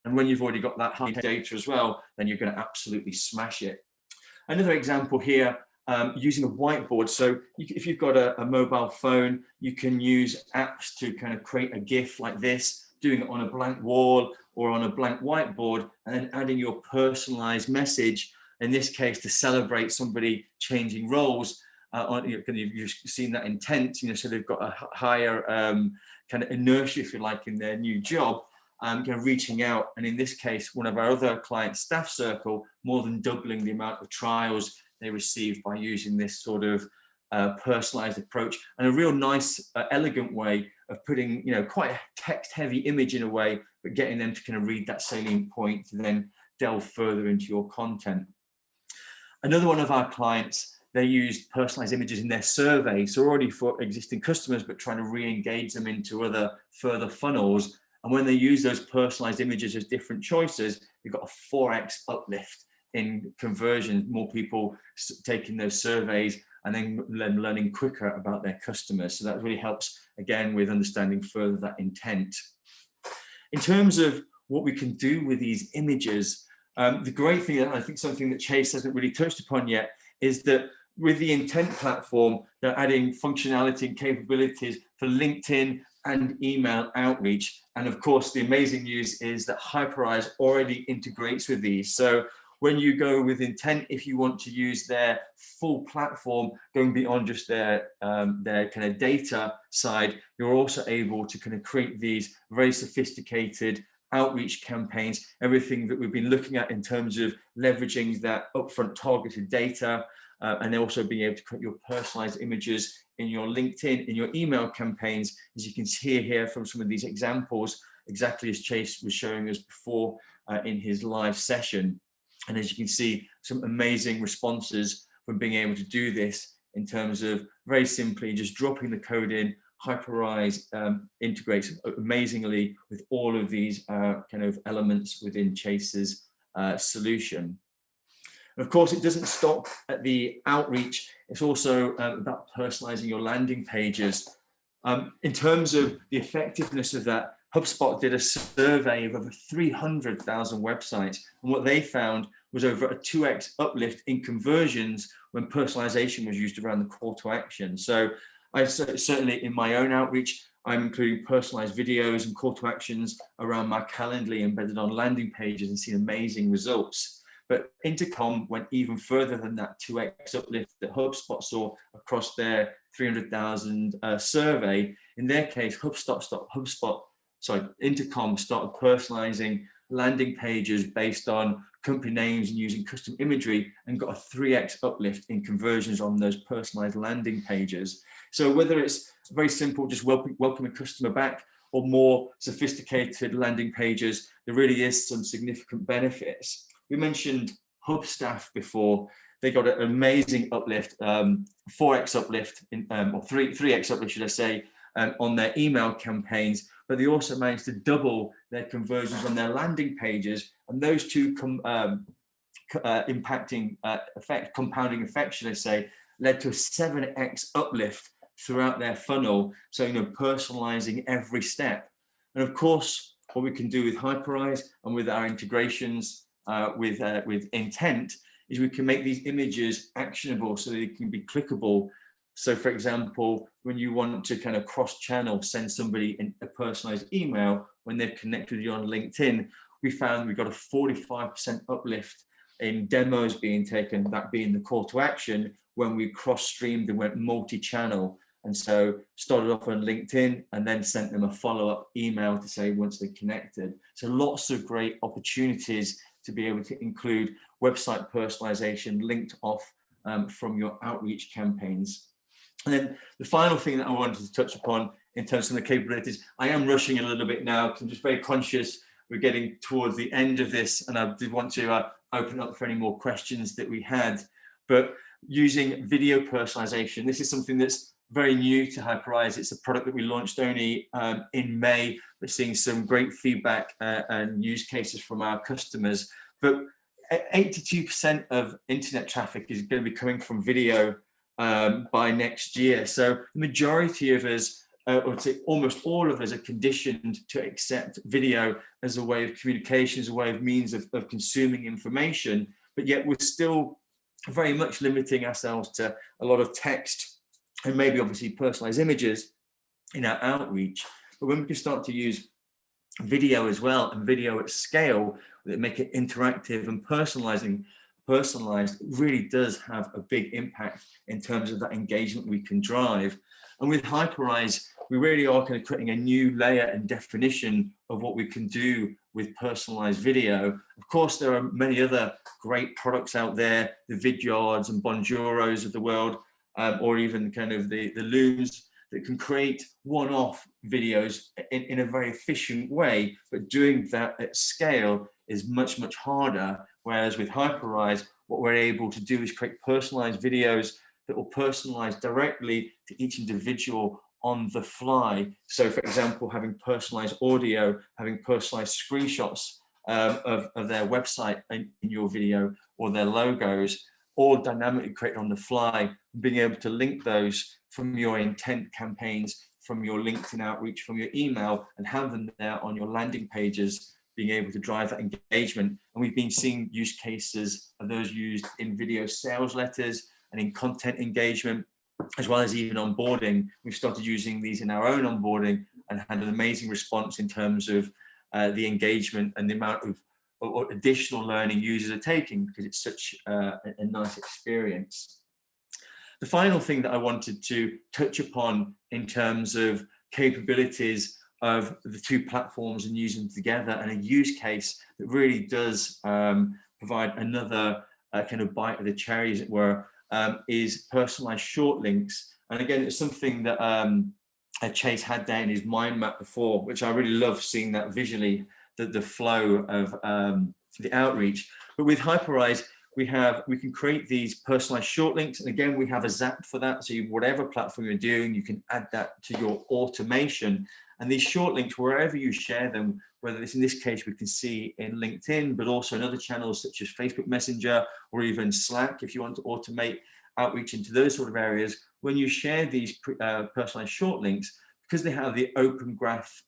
S1: And when you've already got that high data as well, then you're going to absolutely smash it. Another example here, using a whiteboard. So if you've got a mobile phone, you can use apps to kind of create a GIF like this, doing it on a blank wall or on a blank whiteboard, and then adding your personalized message, in this case, to celebrate somebody changing roles. You've seen that intent, so they've got a higher kind of inertia, if you like, in their new job. Kind of reaching out, and in this case, one of our other clients, Staff Circle, more than doubling the amount of trials they received by using this sort of personalized approach, and a real nice, elegant way of putting, quite a text-heavy image in a way, but getting them to kind of read that salient point to then delve further into your content. Another one of our clients, they used personalized images in their survey, so already for existing customers, but trying to re-engage them into other further funnels. And when they use those personalized images as different choices, they've got a 4x uplift in conversions, more people taking those surveys and then learning quicker about their customers. So that really helps, again, with understanding further that intent. In terms of what we can do with these images, the great thing, and I think something that Chase hasn't really touched upon yet, is that with the intent platform, they're adding functionality and capabilities for LinkedIn and email outreach. And of course, the amazing news is that Hyperize already integrates with these. So when you go with intent, if you want to use their full platform, going beyond just their kind of data side, you're also able to kind of create these very sophisticated outreach campaigns, everything that we've been looking at in terms of leveraging that upfront targeted data, and also being able to create your personalized images in your LinkedIn, in your email campaigns, as you can see here from some of these examples, exactly as Chase was showing us before in his live session. And as you can see, some amazing responses from being able to do this in terms of very simply just dropping the code in. Hyperize integrates amazingly with all of these kind of elements within Chase's solution. And of course, it doesn't stop at the outreach. It's also about personalizing your landing pages. In terms of the effectiveness of that, HubSpot did a survey of over 300,000 websites, and what they found was over a 2x uplift in conversions when personalization was used around the call to action. So I certainly, in my own outreach, I'm including personalized videos and call to actions around my Calendly embedded on landing pages and seen amazing results. But Intercom went even further than that 2x uplift that HubSpot saw across their 300,000 survey. In their case, Intercom started personalizing landing pages based on company names and using custom imagery, and got a 3x uplift in conversions on those personalized landing pages. So whether it's very simple, just welcome a customer back, or more sophisticated landing pages, there really is some significant benefits. We mentioned Hubstaff before. They got an amazing uplift, 4x uplift, or 3x uplift, should I say, on their email campaigns, but they also managed to double their conversions on their landing pages, and those two compounding effect, should I say, led to a 7x uplift throughout their funnel. So, personalizing every step. And of course, what we can do with Hyperize and with our integrations with intent is we can make these images actionable so they can be clickable. So for example, when you want to kind of cross-channel send somebody a personalized email when they've connected with you on LinkedIn, we found we got a 45% uplift in demos being taken, that being the call to action, when we cross-streamed and went multi-channel. And so started off on LinkedIn and then sent them a follow-up email to say once they connected. So lots of great opportunities to be able to include website personalization linked off from your outreach campaigns. And then the final thing that I wanted to touch upon in terms of the capabilities, I am rushing a little bit now because I'm just very conscious we're getting towards the end of this, and I did want to open up for any more questions that we had. But using video personalization, this is something that's very new to Hyperize. It's a product that we launched only in May. We're seeing some great feedback and use cases from our customers. But 82% of internet traffic is going to be coming from video by next year. So the majority of us, or say almost all of us, are conditioned to accept video as a way of communication, as a way of means of consuming information. But yet we're still very much limiting ourselves to a lot of text and maybe obviously personalized images in our outreach. But when we can start to use video as well, and video at scale that make it interactive and personalized, really does have a big impact in terms of that engagement we can drive. And with Hyperize, we really are kind of creating a new layer and definition of what we can do with personalized video. Of course, there are many other great products out there, the Vidyards and Bonjuros of the world, or even kind of the Looms, that can create one-off videos in a very efficient way, but doing that at scale is much, much harder. Whereas with Hyperize, what we're able to do is create personalized videos that will personalize directly to each individual on the fly. So for example, having personalized audio, having personalized screenshots of their website in your video, or their logos, all dynamically created on the fly, being able to link those from your intent campaigns, from your LinkedIn outreach, from your email, and have them there on your landing pages, being able to drive that engagement. And we've been seeing use cases of those used in video sales letters and in content engagement, as well as even onboarding. We've started using these in our own onboarding and had an amazing response in terms of the engagement and the amount of additional learning users are taking, because it's such a nice experience. The final thing that I wanted to touch upon in terms of capabilities of the two platforms and using them together, and a use case that really does provide another kind of bite of the cherry, as it were, is personalized short links. And again, it's something that Chase had there in his mind map before, which I really love seeing that visually, the flow of the outreach. But with Hyperize, we can create these personalized short links, and again, we have a Zap for that. So whatever platform you're doing, you can add that to your automation. And these short links, wherever you share them, whether it's in this case we can see in LinkedIn, but also in other channels such as Facebook Messenger or even Slack, if you want to automate outreach into those sort of areas, when you share these personalized short links, because they have the open graph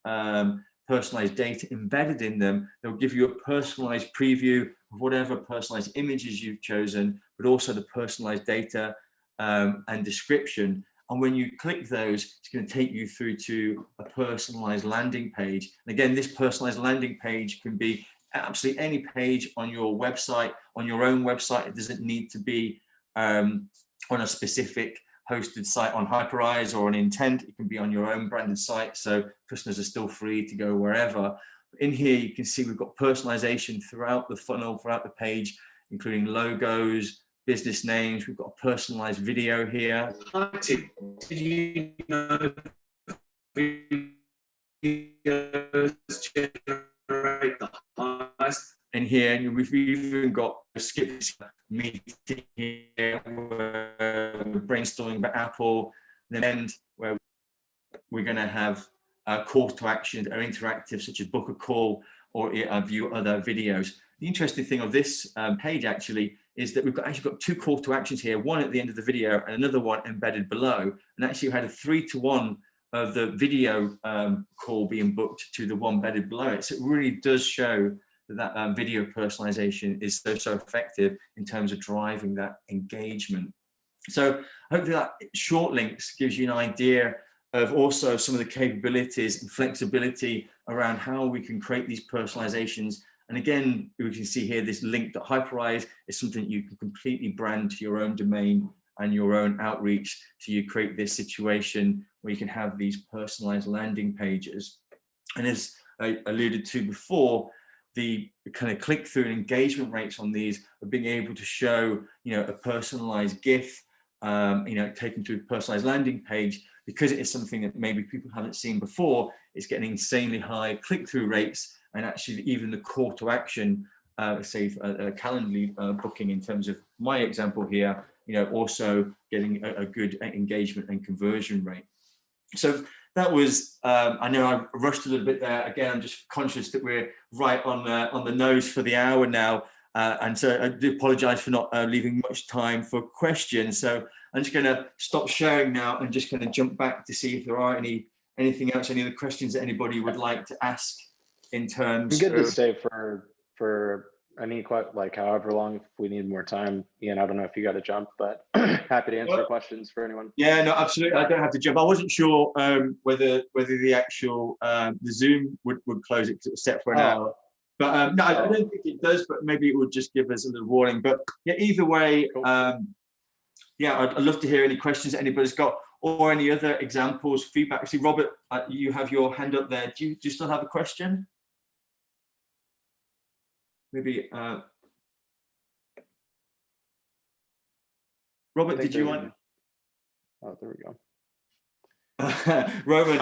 S1: personalized data embedded in them. They'll give you a personalized preview of whatever personalized images you've chosen, but also the personalized data and description. And when you click those, it's going to take you through to a personalized landing page. And again, this personalized landing page can be absolutely any page on your website, on your own website. It doesn't need to be on a specific hosted site on Hyperize or an intent. It can be on your own branded site, so customers are still free to go wherever. In here, you can see we've got personalization throughout the funnel, throughout the page, including logos, business names. We've got a personalized video here.
S3: Did you know videos generate the highest?
S1: In here, and we've even got a skip meeting here where we're brainstorming about Apple, and then where we're going to have calls to action that are interactive, such as book a call or view other videos. The interesting thing of this page actually is that we've actually got two calls to actions here, one at the end of the video and another one embedded below. And actually we had a 3-to-1 of the video call being booked to the one embedded below it. So it really does show that video personalization is so effective in terms of driving that engagement. So hopefully that short links gives you an idea of also some of the capabilities and flexibility around how we can create these personalizations. And again, we can see here this link that Hyperize is something you can completely brand to your own domain and your own outreach. So you create this situation where you can have these personalized landing pages. And as I alluded to before, the kind of click-through and engagement rates on these are being able to show, a personalized GIF, taken to a personalized landing page, because it is something that maybe people haven't seen before. It's getting insanely high click-through rates, and actually even the call to action, say a Calendly booking in terms of my example here, also getting a good engagement and conversion rate. So that was, I know I rushed a little bit there. Again, I'm just conscious that we're right on the nose for the hour now. And so I do apologize for not leaving much time for questions. So I'm just going to stop sharing now and just going to jump back to see if there are anything else, any other questions that anybody would like to ask in terms
S2: I'm good
S1: of...
S2: to stay for any, like however long, if we need more time. Ian, I don't know if you got to jump, but happy to answer questions for anyone.
S1: Yeah, no, absolutely. I don't have to jump. I wasn't sure whether the actual the Zoom would close it because it was set for an hour. But no, I don't think it does, but maybe it would just give us a little warning. But yeah, either way,
S2: Cool.
S1: Yeah, I'd love to hear any questions that anybody's got or any other examples, feedback. Actually, Robert, you have your hand up there. Do you still have a question? Maybe, Robert, did you want?
S2: Oh, there we go.
S1: Roman,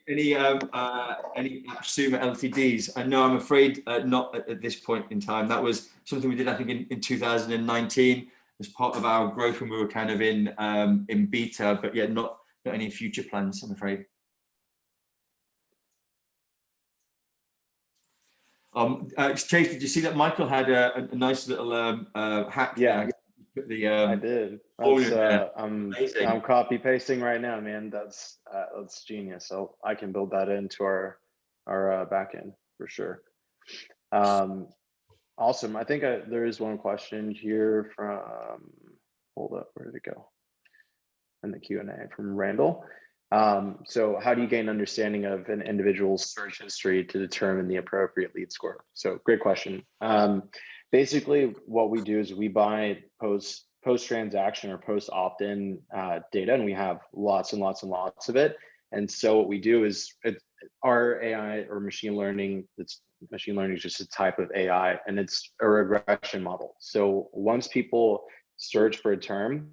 S1: any AppSumo LTDs? No, I'm afraid not at this point in time. That was something we did, I think, in 2019 as part of our growth when we were kind of in beta, but yeah, not any future plans, I'm afraid. Chase, did you see that Michael had a nice little hack?
S2: Yeah.
S1: The,
S2: I did. I'm copy pasting right now, man. That's genius. So I can build that into our backend for sure. Awesome. I think there is one question here from, hold up, where did it go? In the Q&A from Randall. So how do you gain understanding of an individual's search history to determine the appropriate lead score? So great question. Basically, what we do is we buy post-transaction or post-opt-in data, and we have lots and lots and lots of it. And so what we do is our AI or machine learning, machine learning is just a type of AI, and it's a regression model. So once people search for a term,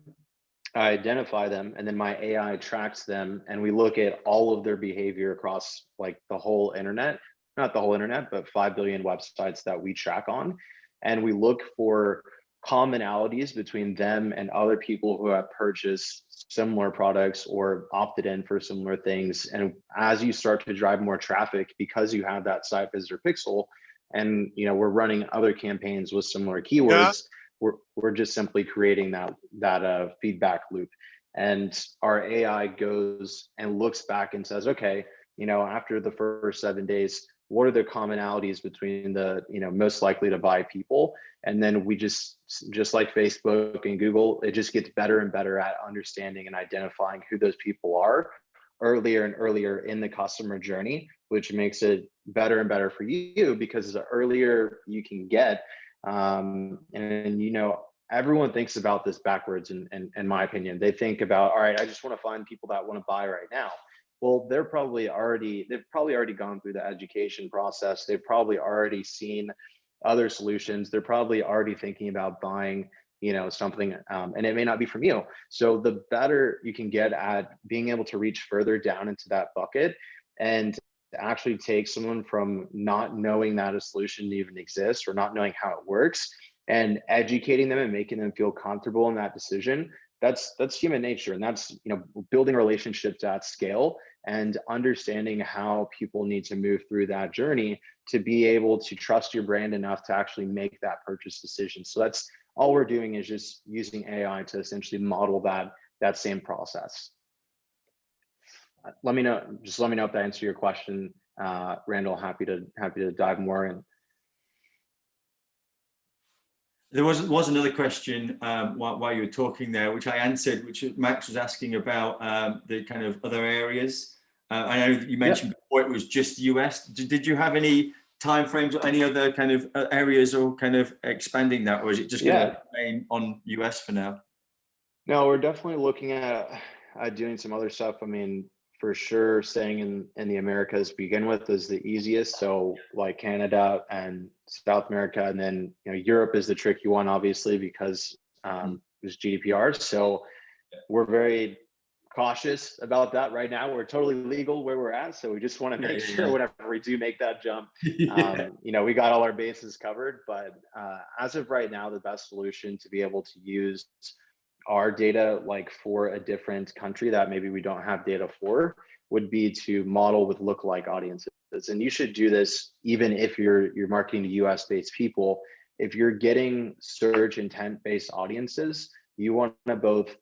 S2: I identify them, and then my AI tracks them, and we look at all of their behavior across like the whole internet, not the whole internet, but 5 billion websites that we track on. And we look for commonalities between them and other people who have purchased similar products or opted in for similar things. And as you start to drive more traffic, because you have that site visitor pixel, and we're running other campaigns with similar keywords, we're just simply creating that feedback loop. And our AI goes and looks back and says, okay, after the first 7 days, what are the commonalities between the, most likely to buy people? And then we just like Facebook and Google, it just gets better and better at understanding and identifying who those people are earlier and earlier in the customer journey, which makes it better and better for you, because the earlier you can get, and everyone thinks about this backwards, in my opinion. They think about, all right, I just want to find people that want to buy right now. Well, they've probably already gone through the education process. They've probably already seen other solutions. They're probably already thinking about buying, something, and it may not be from you. So the better you can get at being able to reach further down into that bucket and actually take someone from not knowing that a solution even exists or not knowing how it works, and educating them and making them feel comfortable in that decision, that's human nature. And that's, building relationships at scale and understanding how people need to move through that journey to be able to trust your brand enough to actually make that purchase decision. So that's all we're doing, is just using AI to essentially model that same process. Let me know if that answers your question, Randall. Happy to dive more in.
S1: There was another question while you were talking there, which I answered, which Max was asking about the kind of other areas. I know that you mentioned before it was just the US. Did you have any timeframes or any other kind of areas or kind of expanding that, or is it just going to remain on US for now?
S2: No, we're definitely looking at doing some other stuff. I mean, for sure, staying in the Americas to begin with is the easiest. So like Canada and South America, and then Europe is the tricky one, obviously, because there's GDPR. So we're very cautious about that right now. We're totally legal where we're at, so we just want to make sure whenever we do make that jump, we got all our bases covered. But as of right now, the best solution to be able to use our data like for a different country that maybe we don't have data for would be to model with lookalike audiences. And you should do this even if you're marketing to US based people. If you're getting search intent based audiences, you want to both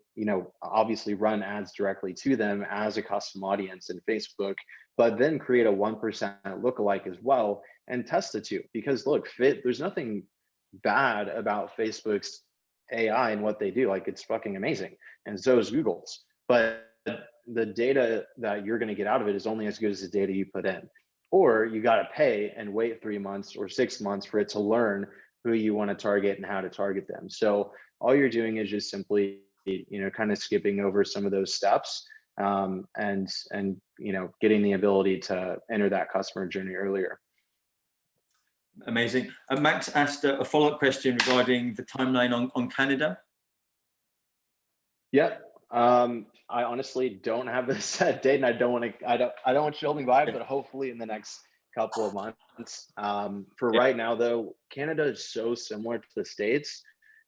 S2: obviously run ads directly to them as a custom audience in Facebook, but then create a 1% lookalike as well and test the two. Because look, there's nothing bad about Facebook's AI and what they do. Like, it's fucking amazing, and so is Google's. But the data that you're going to get out of it is only as good as the data you put in. Or you got to pay and wait 3 months or 6 months for it to learn who you want to target and how to target them. So all you're doing is just simply kind of skipping over some of those steps, and getting the ability to enter that customer journey earlier.
S1: Amazing. Max asked a follow-up question regarding the timeline on Canada.
S2: Yeah, I honestly don't have a set date, and I don't want you to hold me by, but hopefully in the next couple of months. For right now, though, Canada is so similar to the States.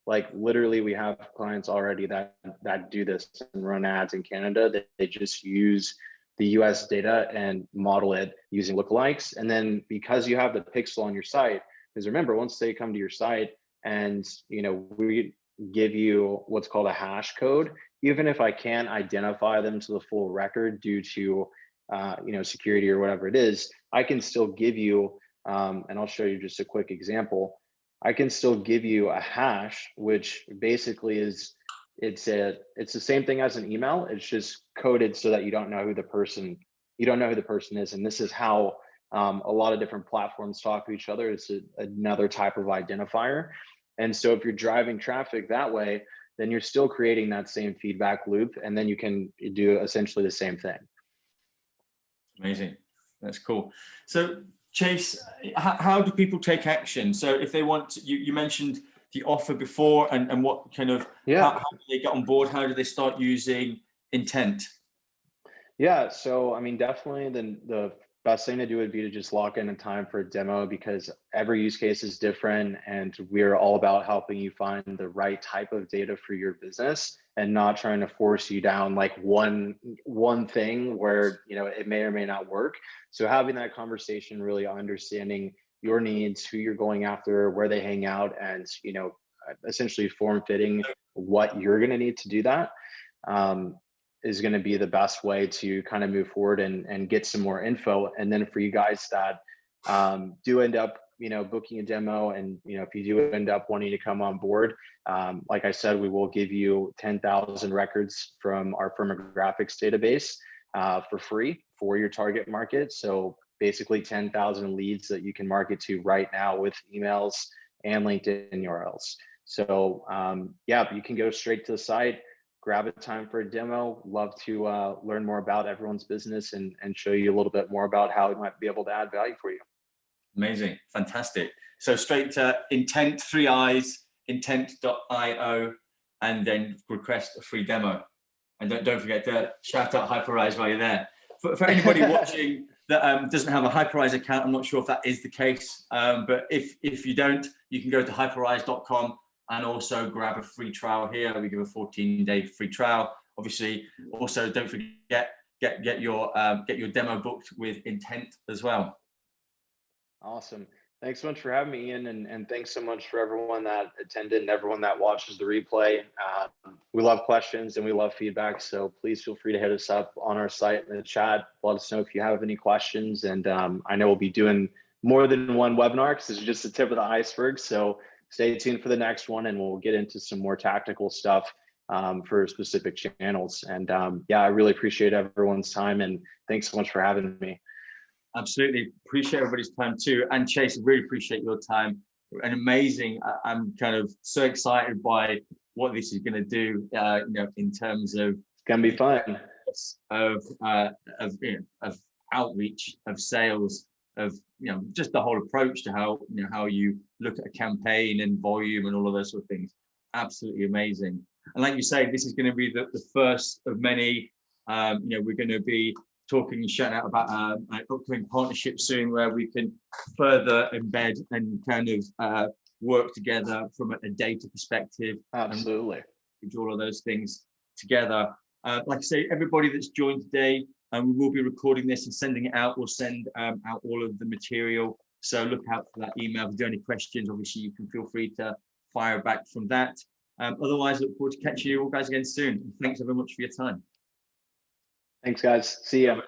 S2: Like, literally, we have clients already that do this and run ads in Canada. They just use the US data and model it using lookalikes. And then because you have the pixel on your site, because remember, once they come to your site and we give you what's called a hash code, even if I can't identify them to the full record due to security or whatever it is, I can still give you, and I'll show you just a quick example. I can still give you a hash, which basically is, it's the same thing as an email. It's just coded so that you don't know who the person is. And this is how a lot of different platforms talk to each other. It's another type of identifier. And so if you're driving traffic that way, then you're still creating that same feedback loop, and then you can do essentially the same thing.
S1: Amazing. That's cool. So Chase, how do people take action? So if they want, you mentioned the offer before, and what kind of, how do they get on board? How do they start using intent?
S2: Yeah, so I mean, definitely the best thing to do would be to just lock in a time for a demo, because every use case is different, and we're all about helping you find the right type of data for your business and not trying to force you down like one thing where it may or may not work. So having that conversation, really understanding your needs, who you're going after, where they hang out, and essentially form fitting what you're going to need to do that. is going to be the best way to kind of move forward and get some more info. And then for you guys that do end up, booking a demo, and if you do end up wanting to come on board, like I said, we will give you 10,000 records from our firmographics database for free for your target market. So basically 10,000 leads that you can market to right now with emails and LinkedIn URLs. So yeah, you can go straight to the site, grab a time for a demo. Love to learn more about everyone's business and show you a little bit more about how it might be able to add value for you.
S1: Amazing, fantastic. So straight to intent, 3 I's, intent.io, and then request a free demo. And don't forget to shout out Hyperize while you're there. For anybody watching that doesn't have a Hyperize account, I'm not sure if that is the case, but if you don't, you can go to hyperize.com and also grab a free trial here. We give a 14-day free trial. Obviously, also don't forget get your demo booked with Intent as well.
S2: Awesome. Thanks so much for having me, Ian, and thanks so much for everyone that attended and everyone that watches the replay. We love questions and we love feedback, so please feel free to hit us up on our site in the chat. Let us know if you have any questions, and I know we'll be doing more than one webinar because this is just the tip of the iceberg, so stay tuned for the next one and we'll get into some more tactical stuff for specific channels. And yeah, I really appreciate everyone's time, and thanks so much for having me.
S1: Absolutely, appreciate everybody's time too. And Chase, I really appreciate your time. And amazing. I'm kind of so excited by what this is going to do. In terms of
S2: it's gonna be fun.
S1: Of outreach, of sales, of just the whole approach to how how you look at a campaign and volume and all of those sort of things. Absolutely amazing. And like you say, this is going to be the first of many. We're going to be talking and shouting out about an upcoming partnership soon, where we can further embed and kind of work together from a data perspective.
S2: Absolutely.
S1: And do all of those things together. Like I say, everybody that's joined today, we will be recording this and sending it out. We'll send out all of the material. So look out for that email. If you have any questions, obviously you can feel free to fire back from that. Otherwise, look forward to catching you all guys again soon. And thanks very much for your time.
S2: Thanks, guys. See ya.